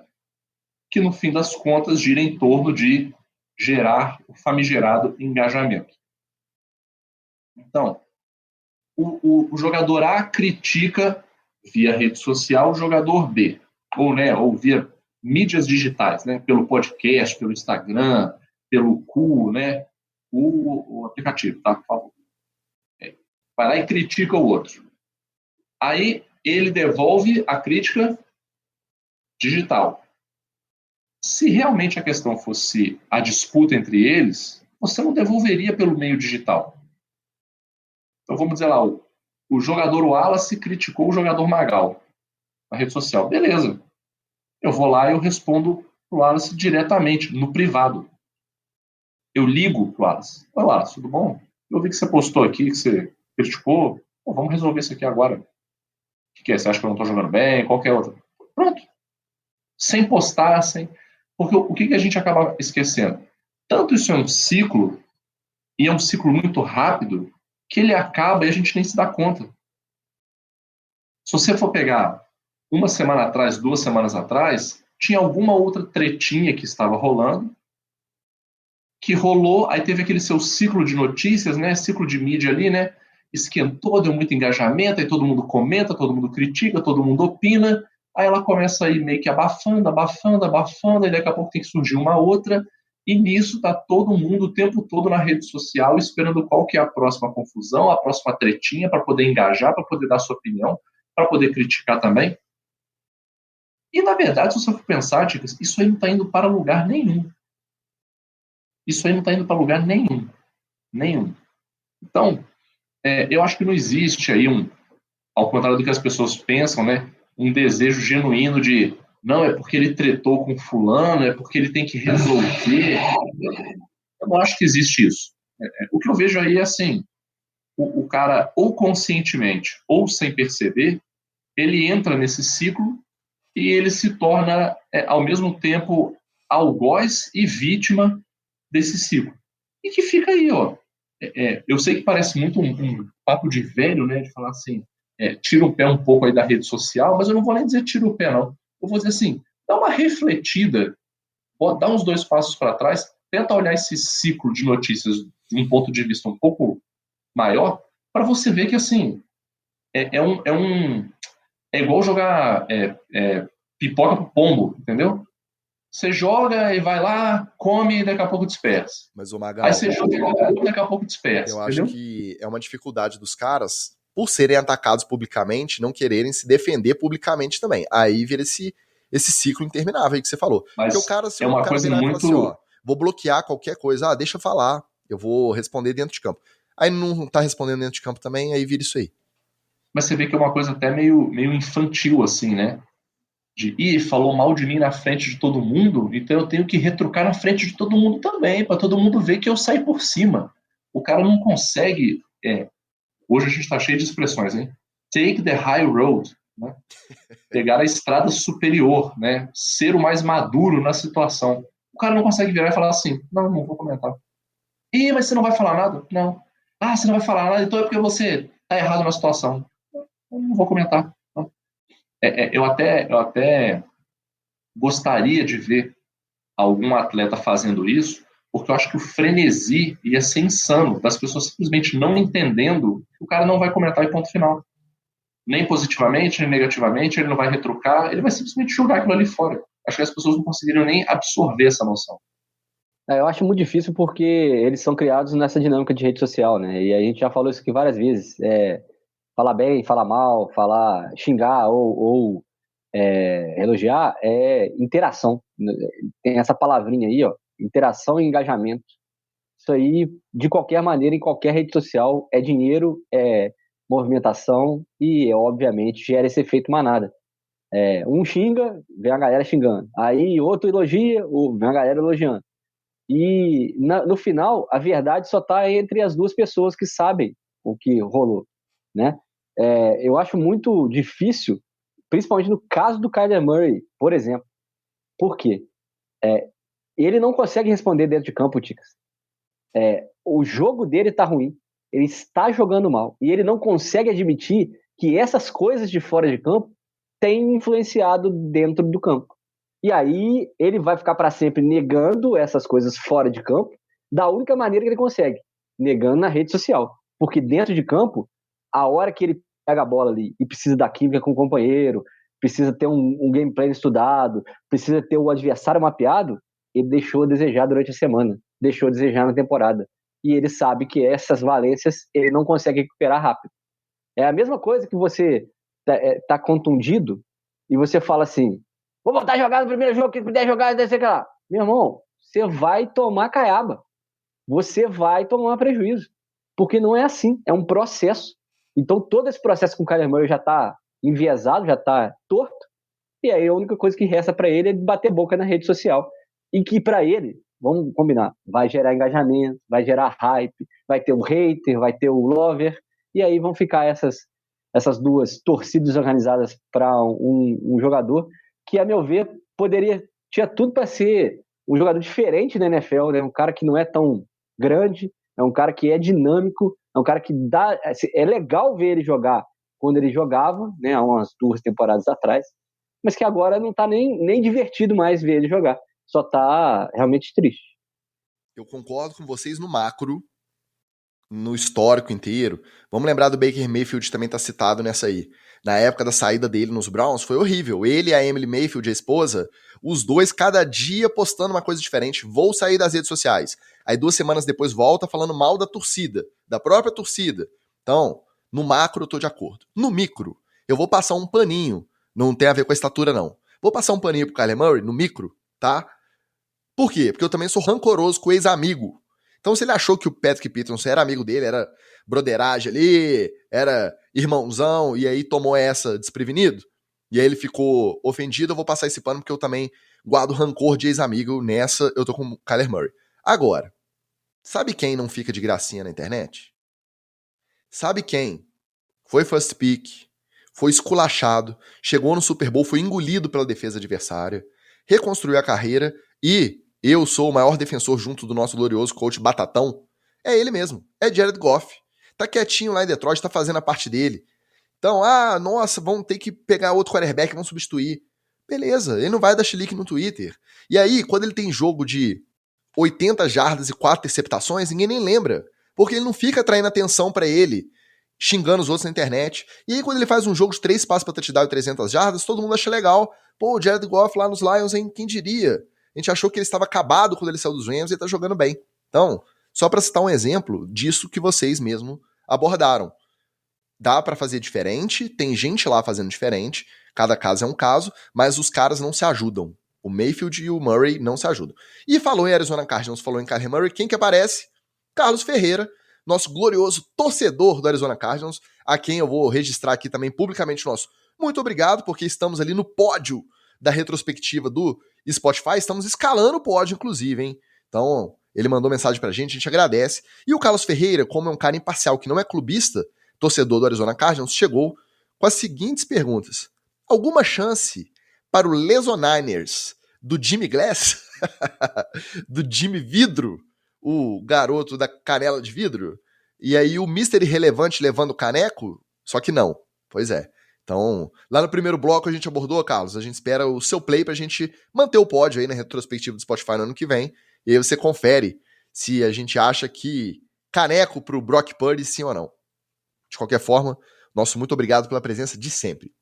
que, no fim das contas, gira em torno de gerar o famigerado engajamento. Então, o jogador A critica via rede social o jogador B, ou via mídias digitais, né, pelo podcast, pelo Instagram, pelo Cu, né, o aplicativo, tá, por favor. Vai lá e critica o outro. Aí ele devolve a crítica digital. Se realmente a questão fosse a disputa entre eles, você não devolveria pelo meio digital. Então vamos dizer lá, o jogador Wallace criticou o jogador Magal na rede social. Beleza. Eu vou lá e eu respondo pro Wallace diretamente, no privado. Eu ligo pro Wallace. Oi, Wallace, tudo bom? Eu vi que você postou aqui, que você criticou. Pô, vamos resolver isso aqui agora. O que é? Você acha que eu não estou jogando bem? Qualquer outra. Pronto. Sem postar, sem... Porque o que a gente acaba esquecendo? Tanto isso é um ciclo, e é um ciclo muito rápido, que ele acaba e a gente nem se dá conta. Se você for pegar uma semana atrás, 2 semanas atrás, tinha alguma outra tretinha que estava rolando, que rolou, aí teve aquele seu ciclo de notícias, né, ciclo de mídia ali, né, esquentou, deu muito engajamento, aí todo mundo comenta, todo mundo critica, todo mundo opina, aí ela começa a ir meio que abafando, e daqui a pouco tem que surgir uma outra, e nisso tá todo mundo o tempo todo na rede social esperando qual que é a próxima confusão, a próxima tretinha, para poder engajar, para poder dar sua opinião, para poder criticar também. E, na verdade, se você for pensar, Ticas, isso aí não está indo para lugar nenhum. Isso aí não está indo para lugar nenhum. Nenhum. Então, eu acho que não existe aí ao contrário do que as pessoas pensam, né, um desejo genuíno de não, é porque ele tretou com fulano, é porque ele tem que resolver. Eu não acho que existe isso. O que eu vejo aí é assim, o cara, ou conscientemente, ou sem perceber, ele entra nesse ciclo e ele se torna, ao mesmo tempo, algoz e vítima desse ciclo. E que fica aí, ó. Eu sei que parece muito um papo de velho, né, de falar assim, tira o pé um pouco aí da rede social, mas eu não vou nem dizer tira o pé, não. Eu vou dizer assim, dá uma refletida, dá uns 2 passos para trás, tenta olhar esse ciclo de notícias de um ponto de vista um pouco maior, para você ver que, assim, é igual jogar pipoca pro pombo, entendeu? Você joga e vai lá, come e daqui a pouco dispersa. Mas o Magal, aí você joga e daqui a pouco dispersa. eu entendeu? acho que é uma dificuldade dos caras por serem atacados publicamente, não quererem se defender publicamente também. Aí vira esse ciclo interminável aí que você falou. Mas porque o cara, se é o uma cara coisa virar muito... e falar assim, ó, vou bloquear qualquer coisa, deixa eu falar, eu vou responder dentro de campo. Aí não tá respondendo dentro de campo também, aí vira isso aí. Mas você vê que é uma coisa até meio infantil, assim, né? Falou mal de mim na frente de todo mundo, então eu tenho que retrucar na frente de todo mundo também, para todo mundo ver que eu saí por cima. O cara não consegue... hoje a gente tá cheio de expressões, hein? Take the high road, né? Pegar a estrada superior, né? Ser o mais maduro na situação. O cara não consegue virar e falar assim, não vou comentar. Mas você não vai falar nada? Não. Você não vai falar nada, então é porque você tá errado na situação. Eu não vou comentar. Não. Eu até gostaria de ver algum atleta fazendo isso, porque eu acho que o frenesi ia ser insano, das pessoas simplesmente não entendendo que o cara não vai comentar e ponto final. Nem positivamente, nem negativamente, ele não vai retrucar, ele vai simplesmente jogar aquilo ali fora. Acho que as pessoas não conseguiriam nem absorver essa noção. Eu acho muito difícil porque eles são criados nessa dinâmica de rede social, né? E a gente já falou isso aqui várias vezes. Falar bem, falar mal, xingar ou elogiar é interação. Tem essa palavrinha aí, ó, interação e engajamento. Isso aí, de qualquer maneira, em qualquer rede social, é dinheiro, é movimentação e, obviamente, gera esse efeito manada. Um xinga, vem a galera xingando. Aí outro elogia, vem a galera elogiando. E no final, a verdade só está entre as duas pessoas que sabem o que rolou, né? Eu acho muito difícil, principalmente no caso do Kyler Murray, por exemplo. Por quê? Ele não consegue responder dentro de campo, Ticas. O jogo dele está ruim, ele está jogando mal, e ele não consegue admitir que essas coisas de fora de campo têm influenciado dentro do campo. E aí ele vai ficar para sempre negando essas coisas fora de campo, da única maneira que ele consegue, negando na rede social. Porque dentro de campo, a hora que ele pega a bola ali e precisa da química com o companheiro, precisa ter um gameplay estudado, precisa ter o adversário mapeado, ele deixou a desejar durante a semana, deixou a desejar na temporada. E ele sabe que essas valências ele não consegue recuperar rápido. É a mesma coisa que você tá contundido e você fala assim, vou voltar a jogar no primeiro jogo que puder jogar, sei lá. Meu irmão, você vai tomar caiaba. Você vai tomar prejuízo. Porque não é assim, é um processo. Então todo esse processo com o Kyler Murray já está enviesado, já está torto, e aí a única coisa que resta para ele é bater boca na rede social. E que para ele, vamos combinar, vai gerar engajamento, vai gerar hype, vai ter o hater, vai ter o lover, e aí vão ficar essas duas torcidas organizadas para um jogador que, a meu ver, tinha tudo para ser um jogador diferente na NFL, né? Um cara que não é tão grande, é um cara que é dinâmico, é um cara que é legal ver ele jogar quando ele jogava, né? Há umas 2 temporadas atrás, mas que agora não tá nem divertido mais ver ele jogar, só tá realmente triste. Eu concordo com vocês no macro, no histórico inteiro. Vamos lembrar do Baker Mayfield, também tá citado nessa aí. Na época da saída dele nos Browns, foi horrível. Ele e a Emily Mayfield, a esposa, os dois cada dia postando uma coisa diferente. Vou sair das redes sociais. Aí 2 semanas depois volta falando mal da torcida, da própria torcida. Então, no macro eu tô de acordo. No micro, eu vou passar um paninho. Não tem a ver com a estatura, não. Vou passar um paninho pro Kyler Murray, no micro, tá? Por quê? Porque eu também sou rancoroso com o ex-amigo. Então, se ele achou que o Patrick Peterson era amigo dele, era broderagem ali, era irmãozão, e aí tomou essa desprevenido, e aí ele ficou ofendido, eu vou passar esse pano porque eu também guardo rancor de ex-amigo nessa, eu tô com o Kyler Murray. Agora, sabe quem não fica de gracinha na internet? Sabe quem foi first pick, foi esculachado, chegou no Super Bowl, foi engolido pela defesa adversária, reconstruiu a carreira e eu sou o maior defensor junto do nosso glorioso coach Batatão? É ele mesmo, é Jared Goff. Tá quietinho lá em Detroit, tá fazendo a parte dele. Então, nossa, vamos ter que pegar outro quarterback, vamos substituir. Beleza, ele não vai dar chilique no Twitter. E aí, quando ele tem jogo de 80 jardas e 4 interceptações, ninguém nem lembra. Porque ele não fica atraindo atenção pra ele, xingando os outros na internet. E aí, quando ele faz um jogo de 3 passes pra touchdown e 300 jardas, todo mundo acha legal. Pô, o Jared Goff lá nos Lions, hein? Quem diria? A gente achou que ele estava acabado quando ele saiu dos Rams e ele tá jogando bem. Então, só para citar um exemplo disso que vocês mesmo abordaram. dá pra fazer diferente, tem gente lá fazendo diferente, cada caso é um caso, mas os caras não se ajudam. O Mayfield e o Murray não se ajudam. E falou em Arizona Cardinals, falou em Kyler Murray, quem que aparece? Carlos Ferreira, nosso glorioso torcedor do Arizona Cardinals, a quem eu vou registrar aqui também publicamente nosso muito obrigado, porque estamos ali no pódio da retrospectiva do Spotify, estamos escalando o pódio, inclusive, hein? Então, ele mandou mensagem pra gente, a gente agradece. E o Carlos Ferreira, como é um cara imparcial, que não é clubista, torcedor do Arizona Cardinals, chegou com as seguintes perguntas. Alguma chance para o Lesoniners do Jimmy Glass? Do Jimmy Vidro? O garoto da canela de vidro? E aí o Mr. Irrelevante levando o caneco? Só que não. Pois é. Então, lá no primeiro bloco a gente abordou, Carlos, a gente espera o seu play pra gente manter o pódio aí na retrospectiva do Spotify no ano que vem. E aí você confere se a gente acha que caneco pro Brock Purdy, sim ou não. De qualquer forma, nosso muito obrigado pela presença de sempre.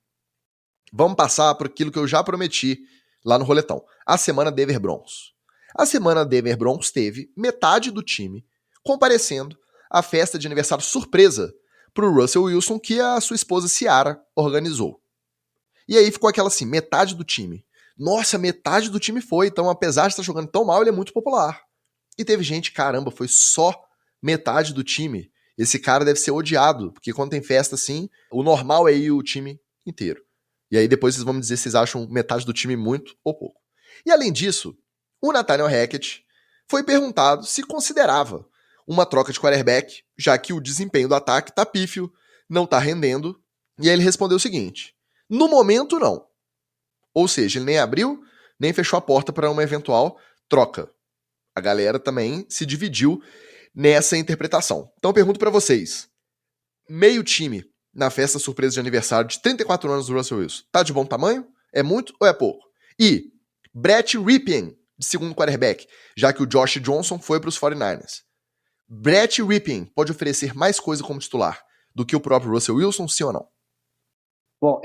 Vamos passar por aquilo que eu já prometi lá no Roletão. A semana Denver Broncos. A semana Denver Broncos teve metade do time comparecendo à festa de aniversário surpresa pro Russell Wilson que a sua esposa Ciara organizou. E aí ficou aquela assim, metade do time. Nossa, metade do time foi, então apesar de estar jogando tão mal, ele é muito popular. E teve gente, caramba, foi só metade do time. Esse cara deve ser odiado, porque quando tem festa assim, o normal é ir o time inteiro. E aí depois vocês vão me dizer se vocês acham metade do time muito ou pouco. E além disso, o Nathaniel Hackett foi perguntado se considerava uma troca de quarterback, já que o desempenho do ataque tá pífio, não tá rendendo. E aí ele respondeu o seguinte: no momento não. Ou seja, ele nem abriu, nem fechou a porta para uma eventual troca. A galera também se dividiu nessa interpretação. Então eu pergunto para vocês, meio time na festa surpresa de aniversário de 34 anos do Russell Wilson, tá de bom tamanho? É muito ou é pouco? E Brett Rypien, de segundo quarterback, já que o Josh Johnson foi para os 49ers. Brett Rypien pode oferecer mais coisa como titular do que o próprio Russell Wilson, sim ou não? Bom,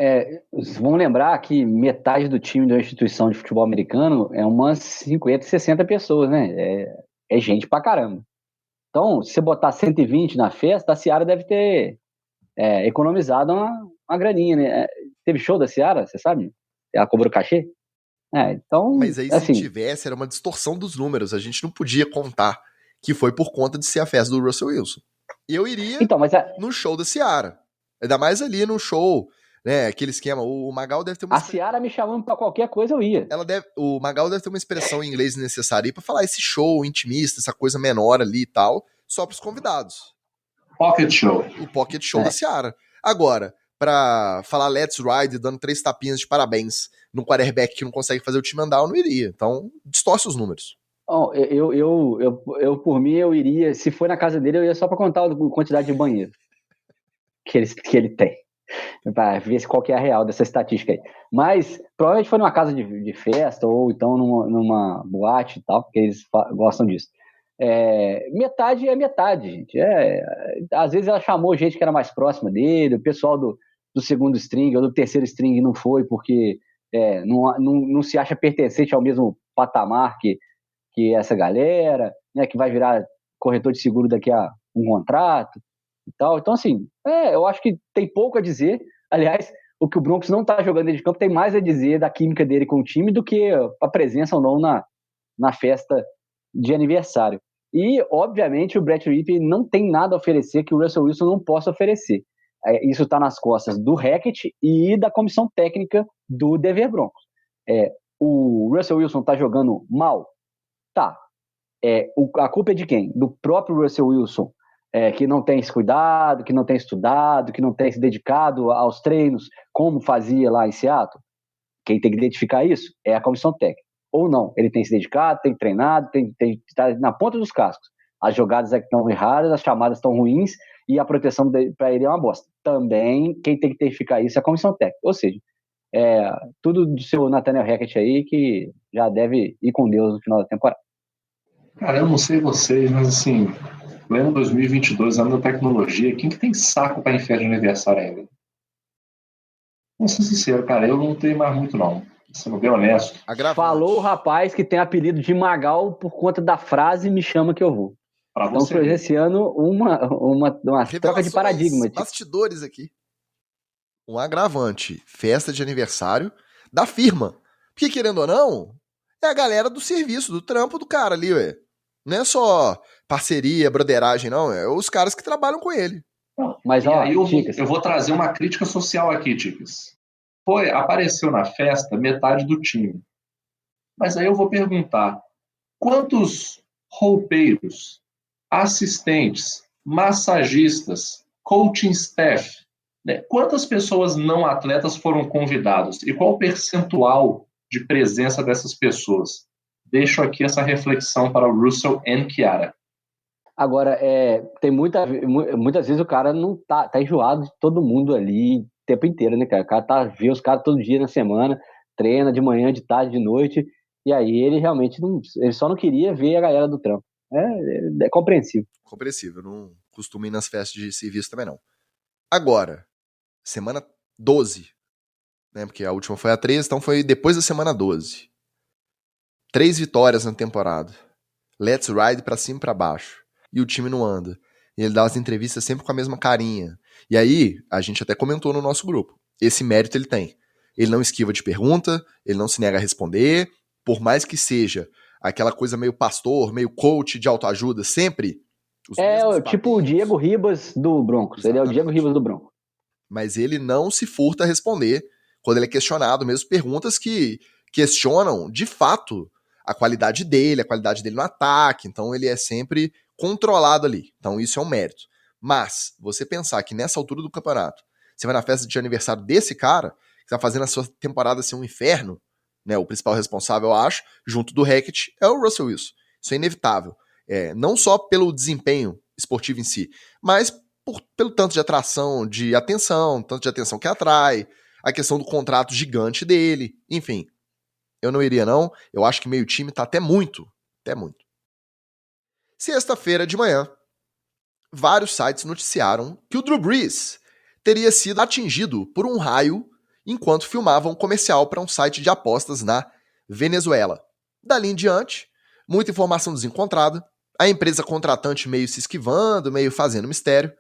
vamos lembrar que metade do time da instituição de futebol americano é umas 50, 60 pessoas, né? É gente pra caramba. Então, se você botar 120 na festa, a Ciara deve ter economizado uma graninha, né? Teve show da Ciara, você sabe? Ela cobrou cachê? Então, mas aí assim, se tivesse, era uma distorção dos números. A gente não podia contar que foi por conta de ser a festa do Russell Wilson. E eu iria então, no show da Ciara. Ainda mais ali no show, né? Aquele esquema. O Magal deve ter uma... A Ciara me chamando pra qualquer coisa, eu ia. O Magal deve ter uma expressão em inglês necessária aí pra falar esse show intimista, essa coisa menor ali e tal, só pros convidados. Pocket show. O pocket show da Ciara. Agora, pra falar Let's Ride, dando 3 tapinhas de parabéns no quarterback que não consegue fazer o time andar, eu não iria. Então, distorce os números. Bom, eu por mim, eu iria, se for na casa dele, eu ia só pra contar a quantidade de banheiro que ele tem. Pra ver qual que é a real dessa estatística aí. Mas, provavelmente foi numa casa de festa, ou então numa boate e tal, porque eles gostam disso. Metade é metade, gente. Às vezes ela chamou gente que era mais próxima dele, o pessoal do segundo string ou do terceiro string não foi, porque não se acha pertencente ao mesmo patamar que essa galera, né, que vai virar corretor de seguro daqui a um contrato e tal. Então, assim, eu acho que tem pouco a dizer. Aliás, o que o Broncos não tá jogando dentro de campo tem mais a dizer da química dele com o time do que a presença ou não na festa de aniversário. E, obviamente, o Brett Rypien não tem nada a oferecer que o Russell Wilson não possa oferecer. Isso está nas costas do Hackett e da comissão técnica do Denver Broncos. O Russell Wilson está jogando mal? Tá. A culpa é de quem? Do próprio Russell Wilson, que não tem se cuidado, que não tem estudado, que não tem se dedicado aos treinos, como fazia lá em Seattle? Quem tem que identificar isso é a comissão técnica. Ou não, ele tem se dedicado, tem treinado, está na ponta dos cascos. As jogadas estão erradas, as chamadas estão ruins e a proteção para ele é uma bosta. Também, quem tem que identificar isso é a comissão técnica. Ou seja, tudo do seu Nathaniel Hackett aí que já deve ir com Deus no final da temporada. Cara, eu não sei vocês, mas assim, pleno 2022, ano da tecnologia, quem que tem saco para festa de aniversário ainda? Vou ser sincero, cara, eu não tenho mais muito não. Sendo bem honesto. Falou o rapaz que tem apelido de Magal por conta da frase "me chama que eu vou". Para Estamos você. presenciando uma troca de paradigma. Tipo. Bastidores aqui. Um agravante, festa de aniversário da firma. Porque, querendo ou não, é a galera do serviço, do trampo do cara ali, ué. Não é só parceria, broderagem, não. É os caras que trabalham com ele. Mas, e ó, aí eu vou trazer uma crítica social aqui, Ticas. Apareceu na festa metade do time. Mas aí eu vou perguntar, quantos roupeiros, assistentes, massagistas, coaching staff, né? Quantas pessoas não atletas foram convidados? E qual o percentual de presença dessas pessoas? Deixo aqui essa reflexão para o Russell e Chiara. Agora, tem muitas vezes o cara não tá enjoado de todo mundo ali o tempo inteiro, né, cara? O cara vê os caras todo dia na semana, treina de manhã, de tarde, de noite, e aí ele realmente ele só não queria ver a galera do trampo. É compreensível. Compreensível, não costumo ir nas festas de serviço também não. Agora, semana 12, né? Porque a última foi a 13, então foi depois da semana 12. 3 vitórias na temporada. Let's ride pra cima e pra baixo. E o time não anda. E ele dá as entrevistas sempre com a mesma carinha. E aí, a gente até comentou no nosso grupo. Esse mérito ele tem. Ele não esquiva de pergunta, ele não se nega a responder, por mais que seja aquela coisa meio pastor, meio coach de autoajuda, sempre. Tipo o Diego Ribas do Broncos. Exatamente. Ele é o Diego Ribas do Broncos. Mas ele não se furta a responder quando ele é questionado, mesmo perguntas que questionam, de fato, a qualidade dele no ataque. Então ele é sempre controlado ali. Então isso é um mérito. Mas você pensar que nessa altura do campeonato, você vai na festa de aniversário desse cara, que tá fazendo a sua temporada ser um inferno, né? O principal responsável, eu acho, junto do Hackett, é o Russell Wilson. Isso é inevitável. Não só pelo desempenho esportivo em si, mas pelo tanto de atração, de atenção, tanto de atenção que atrai, a questão do contrato gigante dele, enfim. Eu não iria não, eu acho que meio time tá até muito. Sexta-feira de manhã, vários sites noticiaram que o Drew Brees teria sido atingido por um raio enquanto filmava um comercial para um site de apostas na Venezuela. Dali em diante, muita informação desencontrada, a empresa contratante meio se esquivando, meio fazendo mistério.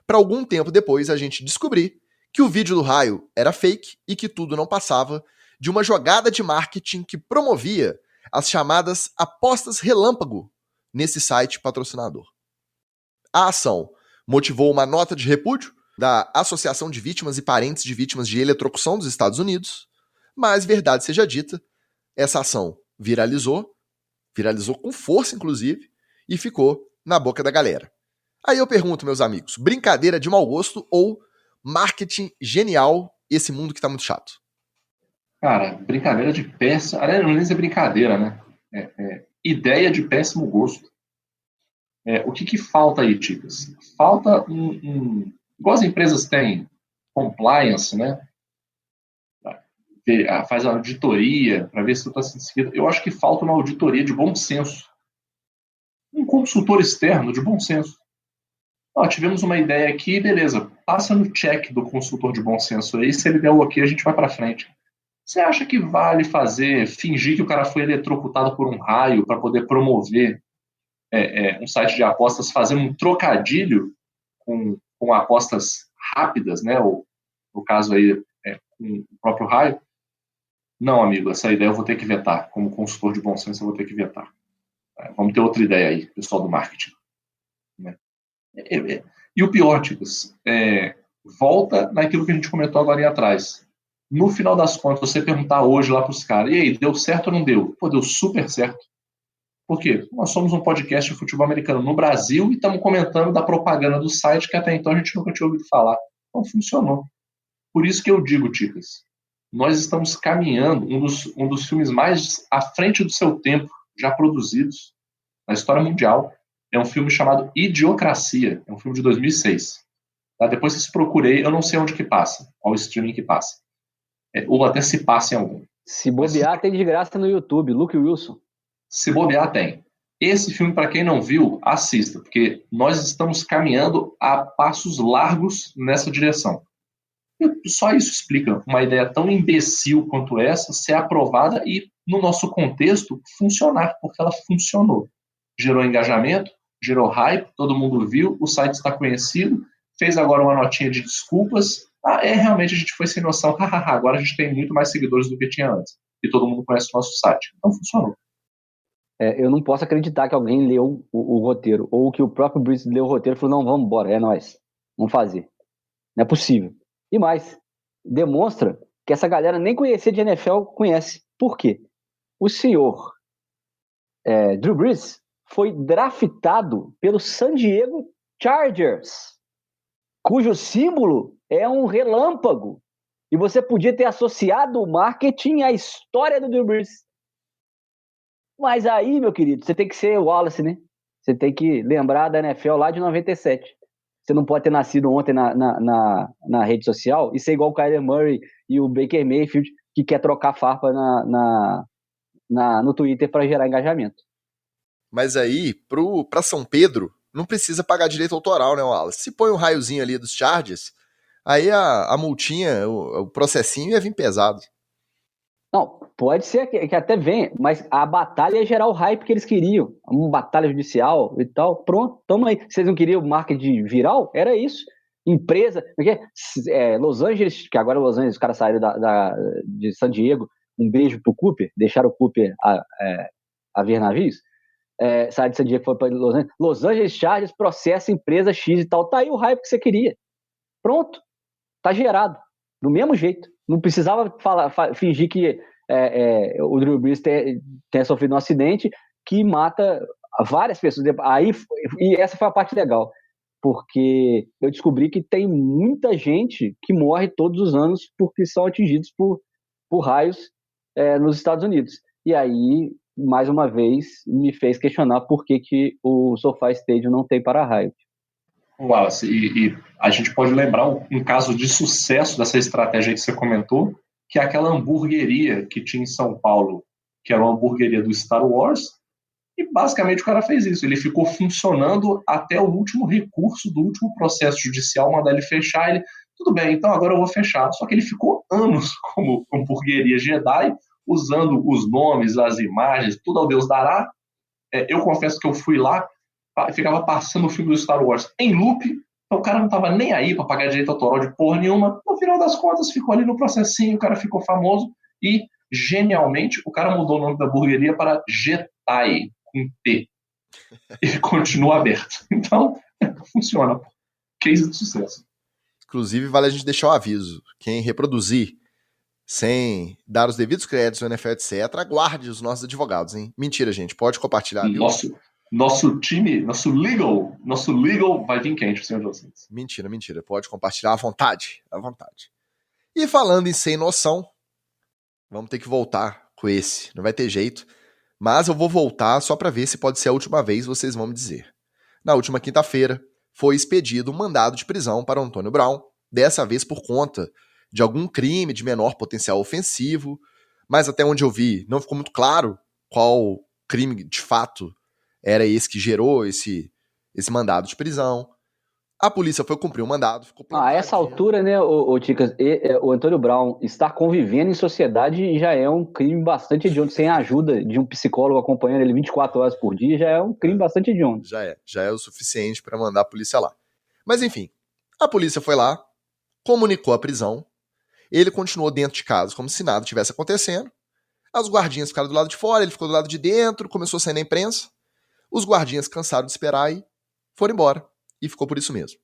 Para algum tempo depois a gente descobrir que o vídeo do raio era fake e que tudo não passava de uma jogada de marketing que promovia as chamadas apostas relâmpago nesse site patrocinador. A ação motivou uma nota de repúdio da Associação de Vítimas e Parentes de Vítimas de Eletrocução dos Estados Unidos, mas, verdade seja dita, essa ação viralizou com força, inclusive, e ficou na boca da galera. Aí eu pergunto, meus amigos, brincadeira de mau gosto ou marketing genial, esse mundo que tá muito chato? Cara, brincadeira de péssimo... Aliás, não é brincadeira, né? Ideia de péssimo gosto. O que falta aí, Ticas? Falta igual as empresas têm compliance, né? Faz a auditoria para ver se tudo está sendo seguido. Eu acho que falta uma auditoria de bom senso. Um consultor externo de bom senso. Tivemos uma ideia aqui, beleza. Passa no check do consultor de bom senso aí. Se ele der o ok, a gente vai para frente. Você acha que vale fingir que o cara foi eletrocutado por um raio para poder promover um site de apostas, fazendo um trocadilho com apostas rápidas, né? Ou, no caso aí, com o próprio raio? Não, amigo, essa ideia eu vou ter que vetar. Como consultor de bom senso, eu vou ter que vetar. Vamos ter outra ideia aí, pessoal do marketing. Né? E o pior, Ticas, volta naquilo que a gente comentou agora atrás. No final das contas, você perguntar hoje lá para os caras, e aí, deu certo ou não deu? Pô, deu super certo. Por quê? Nós somos um podcast de futebol americano no Brasil e estamos comentando da propaganda do site que até então a gente nunca tinha ouvido falar. Então funcionou. Por isso que eu digo, Ticas, nós estamos caminhando um dos filmes mais à frente do seu tempo, já produzidos na história mundial. É um filme chamado Idiocracia. É um filme de 2006. Tá? Depois vocês procurem, eu não sei onde que passa, qual streaming que passa. Ou até se passa em algum. Se bobear, tem de graça no YouTube, Luke Wilson. Se bobear, tem. Esse filme, para quem não viu, assista, porque nós estamos caminhando a passos largos nessa direção. E só isso explica uma ideia tão imbecil quanto essa ser aprovada e, no nosso contexto, funcionar, porque ela funcionou. Gerou engajamento, gerou hype, todo mundo viu, o site está conhecido, fez agora uma notinha de desculpas. Realmente a gente foi sem noção, agora a gente tem muito mais seguidores do que tinha antes. E todo mundo conhece o nosso site. Então funcionou. Eu não posso acreditar que alguém leu o roteiro, ou que o próprio Breeze leu o roteiro e falou, não, vamos embora, é nóis, vamos fazer. Não é possível. E mais, demonstra que essa galera nem conhecer de NFL conhece. Por quê? O senhor Drew Brees foi draftado pelo San Diego Chargers, cujo símbolo é um relâmpago. E você podia ter associado o marketing à história do Drew Brees. Mas aí, meu querido, você tem que ser o Wallace, né? Você tem que lembrar da NFL lá de 97. Você não pode ter nascido ontem na rede social e ser igual o Kyler Murray e o Baker Mayfield, que quer trocar farpa no Twitter para gerar engajamento. Mas aí, pra São Pedro, não precisa pagar direito autoral, né, Wallace? Se põe um raiozinho ali dos Chargers, aí a multinha, o processinho ia vir pesado. Não, pode ser que até venha, mas a batalha é gerar o hype que eles queriam. Uma batalha judicial e tal. Pronto, tamo aí. Vocês não queriam marketing viral? Era isso. Empresa. Los Angeles, que agora Los Angeles, os caras saíram de San Diego. Um beijo pro Cooper. Deixaram o Cooper a ver navios. Saiu de San Diego, foi para Los Angeles. Los Angeles Chargers processa empresa X e tal. Tá aí o hype que você queria. Pronto. Tá gerado. Do mesmo jeito. Não precisava fingir que o Drew Brees tenha sofrido um acidente que mata várias pessoas. E essa foi a parte legal, porque eu descobri que tem muita gente que morre todos os anos porque são atingidos por raios nos Estados Unidos. E aí, mais uma vez, me fez questionar por que o SoFi Stadium não tem para-raio. Wallace, e a gente pode lembrar um caso de sucesso dessa estratégia que você comentou, que é aquela hamburgueria que tinha em São Paulo, que era uma hamburgueria do Star Wars, e basicamente o cara fez isso. Ele ficou funcionando até o último recurso do último processo judicial, mandar ele fechar. Ele, tudo bem, então agora eu vou fechar. Só que ele ficou anos como hamburgueria Jedi, usando os nomes, as imagens, tudo ao Deus dará. Eu confesso que eu fui lá, ficava passando o filme do Star Wars em loop, então o cara não tava nem aí pra pagar direito autoral de porra nenhuma. No final das contas, ficou ali no processinho, o cara ficou famoso e, genialmente, o cara mudou o nome da hamburgueria para Jetai, com T. E continua aberto. Então, funciona. Case de sucesso. Inclusive, vale a gente deixar um aviso. Quem reproduzir sem dar os devidos créditos no NFL, etc., aguarde os nossos advogados, hein? Mentira, gente. Pode compartilhar. Nosso time, nosso legal vai vir quente, senhor de vocês. Mentira. Pode compartilhar à vontade. À vontade. E falando em sem noção, vamos ter que voltar com esse. Não vai ter jeito. Mas eu vou voltar só para ver se pode ser a última vez, vocês vão me dizer. Na última quinta-feira, foi expedido um mandado de prisão para Antônio Brown, dessa vez por conta de algum crime de menor potencial ofensivo, mas até onde eu vi, não ficou muito claro qual crime de fato era esse que gerou esse mandado de prisão. A polícia foi cumprir o mandado. A essa altura, né, Ticas, o Antônio Brown estar convivendo em sociedade já é um crime bastante hediondo, sem a ajuda de um psicólogo acompanhando ele 24 horas por dia, já é um crime bastante hediondo. Já é o suficiente para mandar a polícia lá. Mas enfim, a polícia foi lá, comunicou a prisão, ele continuou dentro de casa como se nada tivesse acontecendo, os guardinhas ficaram do lado de fora, ele ficou do lado de dentro, começou a sair na imprensa, os guardinhas cansaram de esperar e foram embora. E ficou por isso mesmo.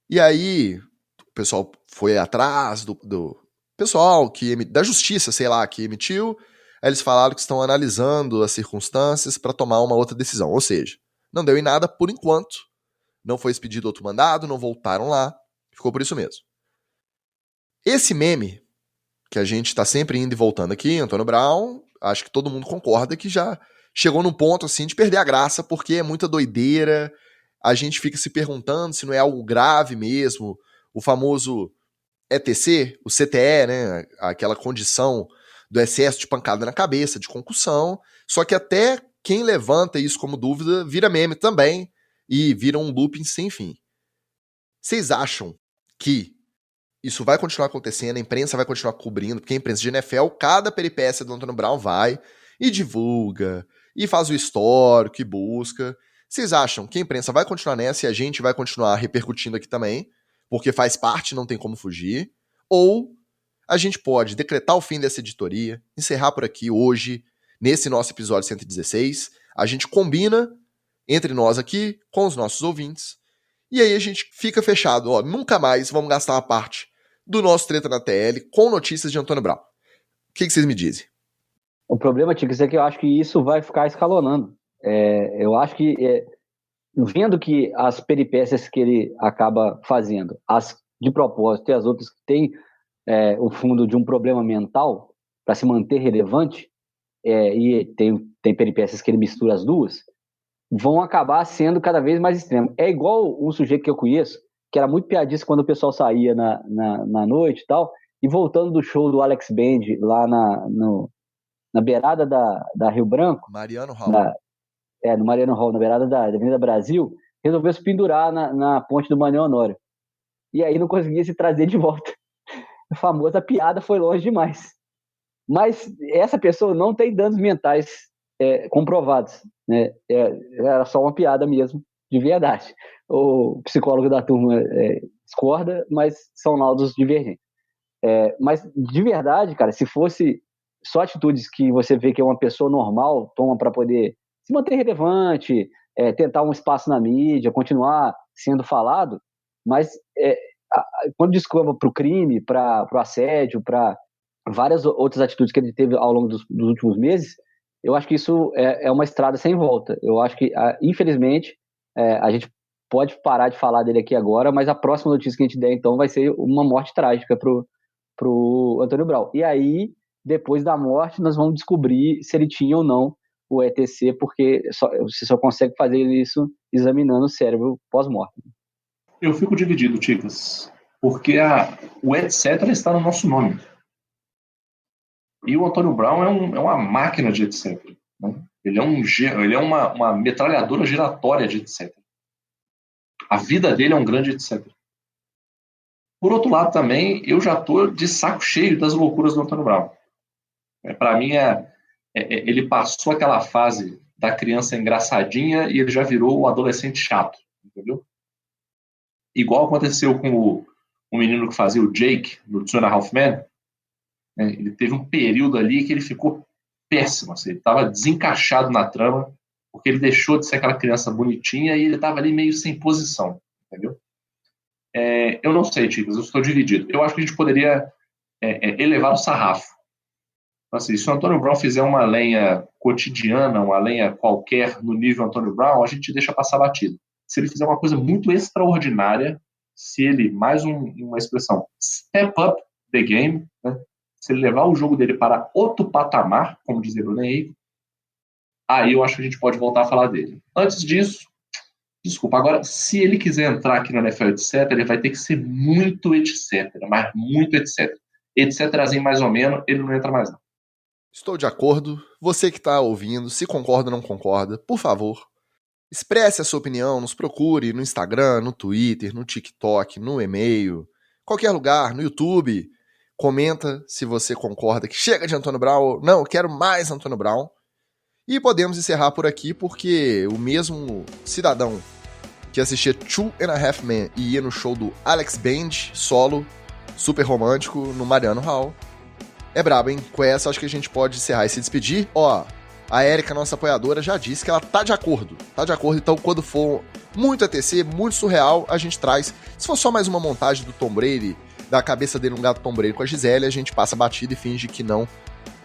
E aí, o pessoal foi atrás do pessoal da justiça, sei lá, que emitiu. Aí eles falaram que estão analisando as circunstâncias para tomar uma outra decisão. Ou seja, não deu em nada por enquanto. Não foi expedido outro mandado, não voltaram lá. Ficou por isso mesmo. Esse meme, que a gente está sempre indo e voltando aqui, Antônio Brown, acho que todo mundo concorda que já chegou num ponto assim de perder a graça, porque é muita doideira. A gente fica se perguntando se não é algo grave mesmo. O famoso ETC, o CTE, né? Aquela condição do excesso de pancada na cabeça, de concussão. Só que até quem levanta isso como dúvida vira meme também e vira um looping sem fim. Vocês acham que isso vai continuar acontecendo, a imprensa vai continuar cobrindo, porque a imprensa de NFL, cada peripécia do Antônio Brown vai e divulga, e faz o histórico, e busca. Vocês acham que a imprensa vai continuar nessa e a gente vai continuar repercutindo aqui também, porque faz parte, não tem como fugir? Ou a gente pode decretar o fim dessa editoria, encerrar por aqui hoje, nesse nosso episódio 116, a gente combina entre nós aqui, com os nossos ouvintes, e aí a gente fica fechado, ó, nunca mais vamos gastar uma parte do nosso Treta na TL com notícias de Antônio Brown. O que vocês me dizem? O problema, Ticas, é que eu acho que isso vai ficar escalonando. Eu acho que, vendo que as peripécias que ele acaba fazendo, as de propósito e as outras que têm o fundo de um problema mental para se manter relevante, e tem peripécias que ele mistura as duas, vão acabar sendo cada vez mais extremos. É igual um sujeito que eu conheço, que era muito piadista quando o pessoal saía na noite e tal, e voltando do show do Alex Band lá na beirada da Rio Branco, Mariano Hall. No Mariano Hall, na beirada da Avenida Brasil, resolveu se pendurar na ponte do Manuel Honório. E aí não conseguia se trazer de volta. A famosa piada foi longe demais. Mas essa pessoa não tem danos mentais comprovados, né? Era só uma piada mesmo, de verdade. O psicólogo da turma discorda, mas são laudos divergentes. Mas, de verdade, cara, se fosse só atitudes que você vê que uma pessoa normal toma para poder se manter relevante, tentar um espaço na mídia, continuar sendo falado, mas quando descamba para o crime, para o assédio, para várias outras atitudes que ele teve ao longo dos últimos meses, eu acho que isso é uma estrada sem volta. Eu acho que, infelizmente, a gente pode parar de falar dele aqui agora, mas a próxima notícia que a gente der, então, vai ser uma morte trágica pro Antônio Brown. E aí, depois da morte, nós vamos descobrir se ele tinha ou não o ETC, porque você só consegue fazer isso examinando o cérebro pós-morte. Eu fico dividido, Ticas, porque o etc. está no nosso nome. E o Antônio Brown é uma máquina de etc. Né? Ele é uma metralhadora giratória de etc. A vida dele é um grande etc. Por outro lado, também, eu já estou de saco cheio das loucuras do Antônio Brown. Para mim, ele passou aquela fase da criança engraçadinha e ele já virou o adolescente chato, entendeu? Igual aconteceu com o menino que fazia o Jake, no Two and a Half Men. Ele teve um período ali que ele ficou péssimo, assim, ele estava desencaixado na trama, porque ele deixou de ser aquela criança bonitinha e ele estava ali meio sem posição, entendeu? Eu não sei, Ticas, eu estou dividido. Eu acho que a gente poderia elevar o sarrafo. Assim, se o Antônio Brown fizer uma lenha cotidiana, uma lenha qualquer no nível Antônio Brown, a gente deixa passar batido. Se ele fizer uma coisa muito extraordinária, se ele, mais uma expressão, step up the game, né? Se ele levar o jogo dele para outro patamar, como dizia Bruno Henrique, aí eu acho que a gente pode voltar a falar dele. Antes disso, desculpa, agora, se ele quiser entrar aqui no NFL, etc., ele vai ter que ser muito etc., mas muito etc. Etc.zinho mais ou menos, ele não entra mais não. Estou de acordo. Você que está ouvindo, se concorda ou não concorda, por favor, expresse a sua opinião, nos procure no Instagram, no Twitter, no TikTok, no e-mail, qualquer lugar, no YouTube. Comenta se você concorda que chega de Antônio Brown. Não, eu quero mais Antônio Brown. E podemos encerrar por aqui, porque o mesmo cidadão que assistia Two and a Half Men e ia no show do Alex Band, solo, super romântico, no Mariano Hall, é brabo, hein? Com essa, acho que a gente pode encerrar e se despedir. Ó, a Érica, nossa apoiadora, já disse que ela tá de acordo. Tá de acordo, então quando for muito ETC, muito surreal, a gente traz. Se for só mais uma montagem do Tom Brady, da cabeça dele um gato Tom Brady com a Gisele, a gente passa batida e finge que não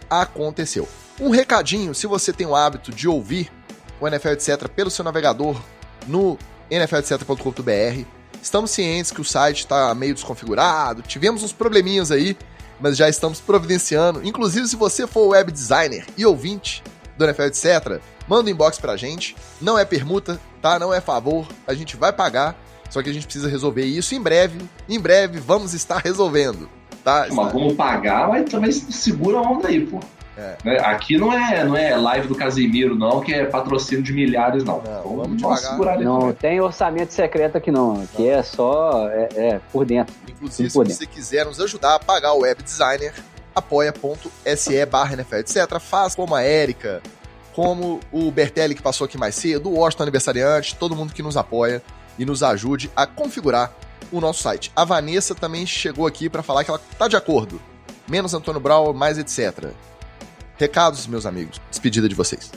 aconteceu. Um recadinho, se você tem o hábito de ouvir o NFL Etc. pelo seu navegador no nfletc.com.br, estamos cientes que o site está meio desconfigurado, tivemos uns probleminhas aí, mas já estamos providenciando. Inclusive, se você for web designer e ouvinte do NFL Etc., manda um inbox pra gente. Não é permuta, tá? Não é favor, a gente vai pagar, só que a gente precisa resolver isso em breve vamos estar resolvendo, tá? Mas vamos pagar, mas também segura a onda aí, pô. Aqui não é live do Casimiro, não, que é patrocínio de milhares, não. Não, vamos devagar. Não tem orçamento secreto aqui, não. Aqui é só por dentro. Inclusive, se você quiser nos ajudar a pagar o web designer, apoia.se/NFL, etc. Faz como a Érica, como o Bertelli, que passou aqui mais cedo, o Washington Aniversariante, todo mundo que nos apoia e nos ajude a configurar o nosso site. A Vanessa também chegou aqui para falar que ela tá de acordo. Menos Antônio Brau, mais etc. Recados, meus amigos. Despedida de vocês.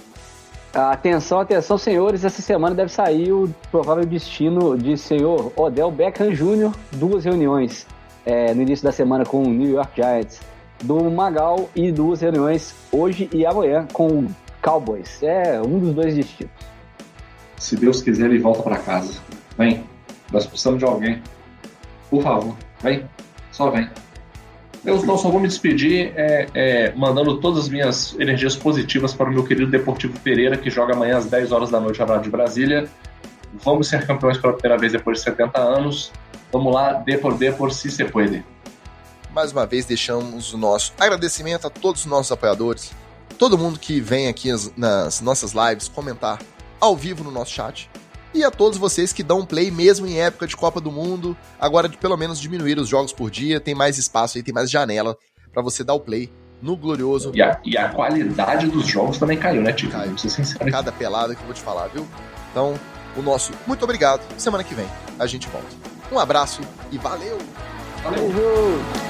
Atenção, atenção, senhores. Essa semana deve sair o provável destino de senhor Odell Beckham Jr. 2 reuniões no início da semana com o New York Giants do Magal e 2 reuniões hoje e amanhã com o Cowboys. É um dos 2 destinos. Se Deus quiser, ele volta para casa. Vem. Nós precisamos de alguém. Por favor, vem. Só vem. Eu só vou me despedir mandando todas as minhas energias positivas para o meu querido Deportivo Pereira, que joga amanhã às 10 horas da noite, horário de Brasília. Vamos ser campeões pela primeira vez depois de 70 anos. Vamos lá, Depor, si se puede. Mais uma vez, deixamos o nosso agradecimento a todos os nossos apoiadores, todo mundo que vem aqui nas nossas lives comentar ao vivo no nosso chat. E a todos vocês que dão play mesmo em época de Copa do Mundo, agora de pelo menos diminuir os jogos por dia, tem mais espaço aí, tem mais janela para você dar o play no glorioso. E a qualidade dos jogos também caiu, né, Tico? Caiu. Vamos ser sinceros. Cada pelada que eu vou te falar, viu? Então, o nosso muito obrigado. Semana que vem a gente volta. Um abraço e valeu! Valeu! Uhul.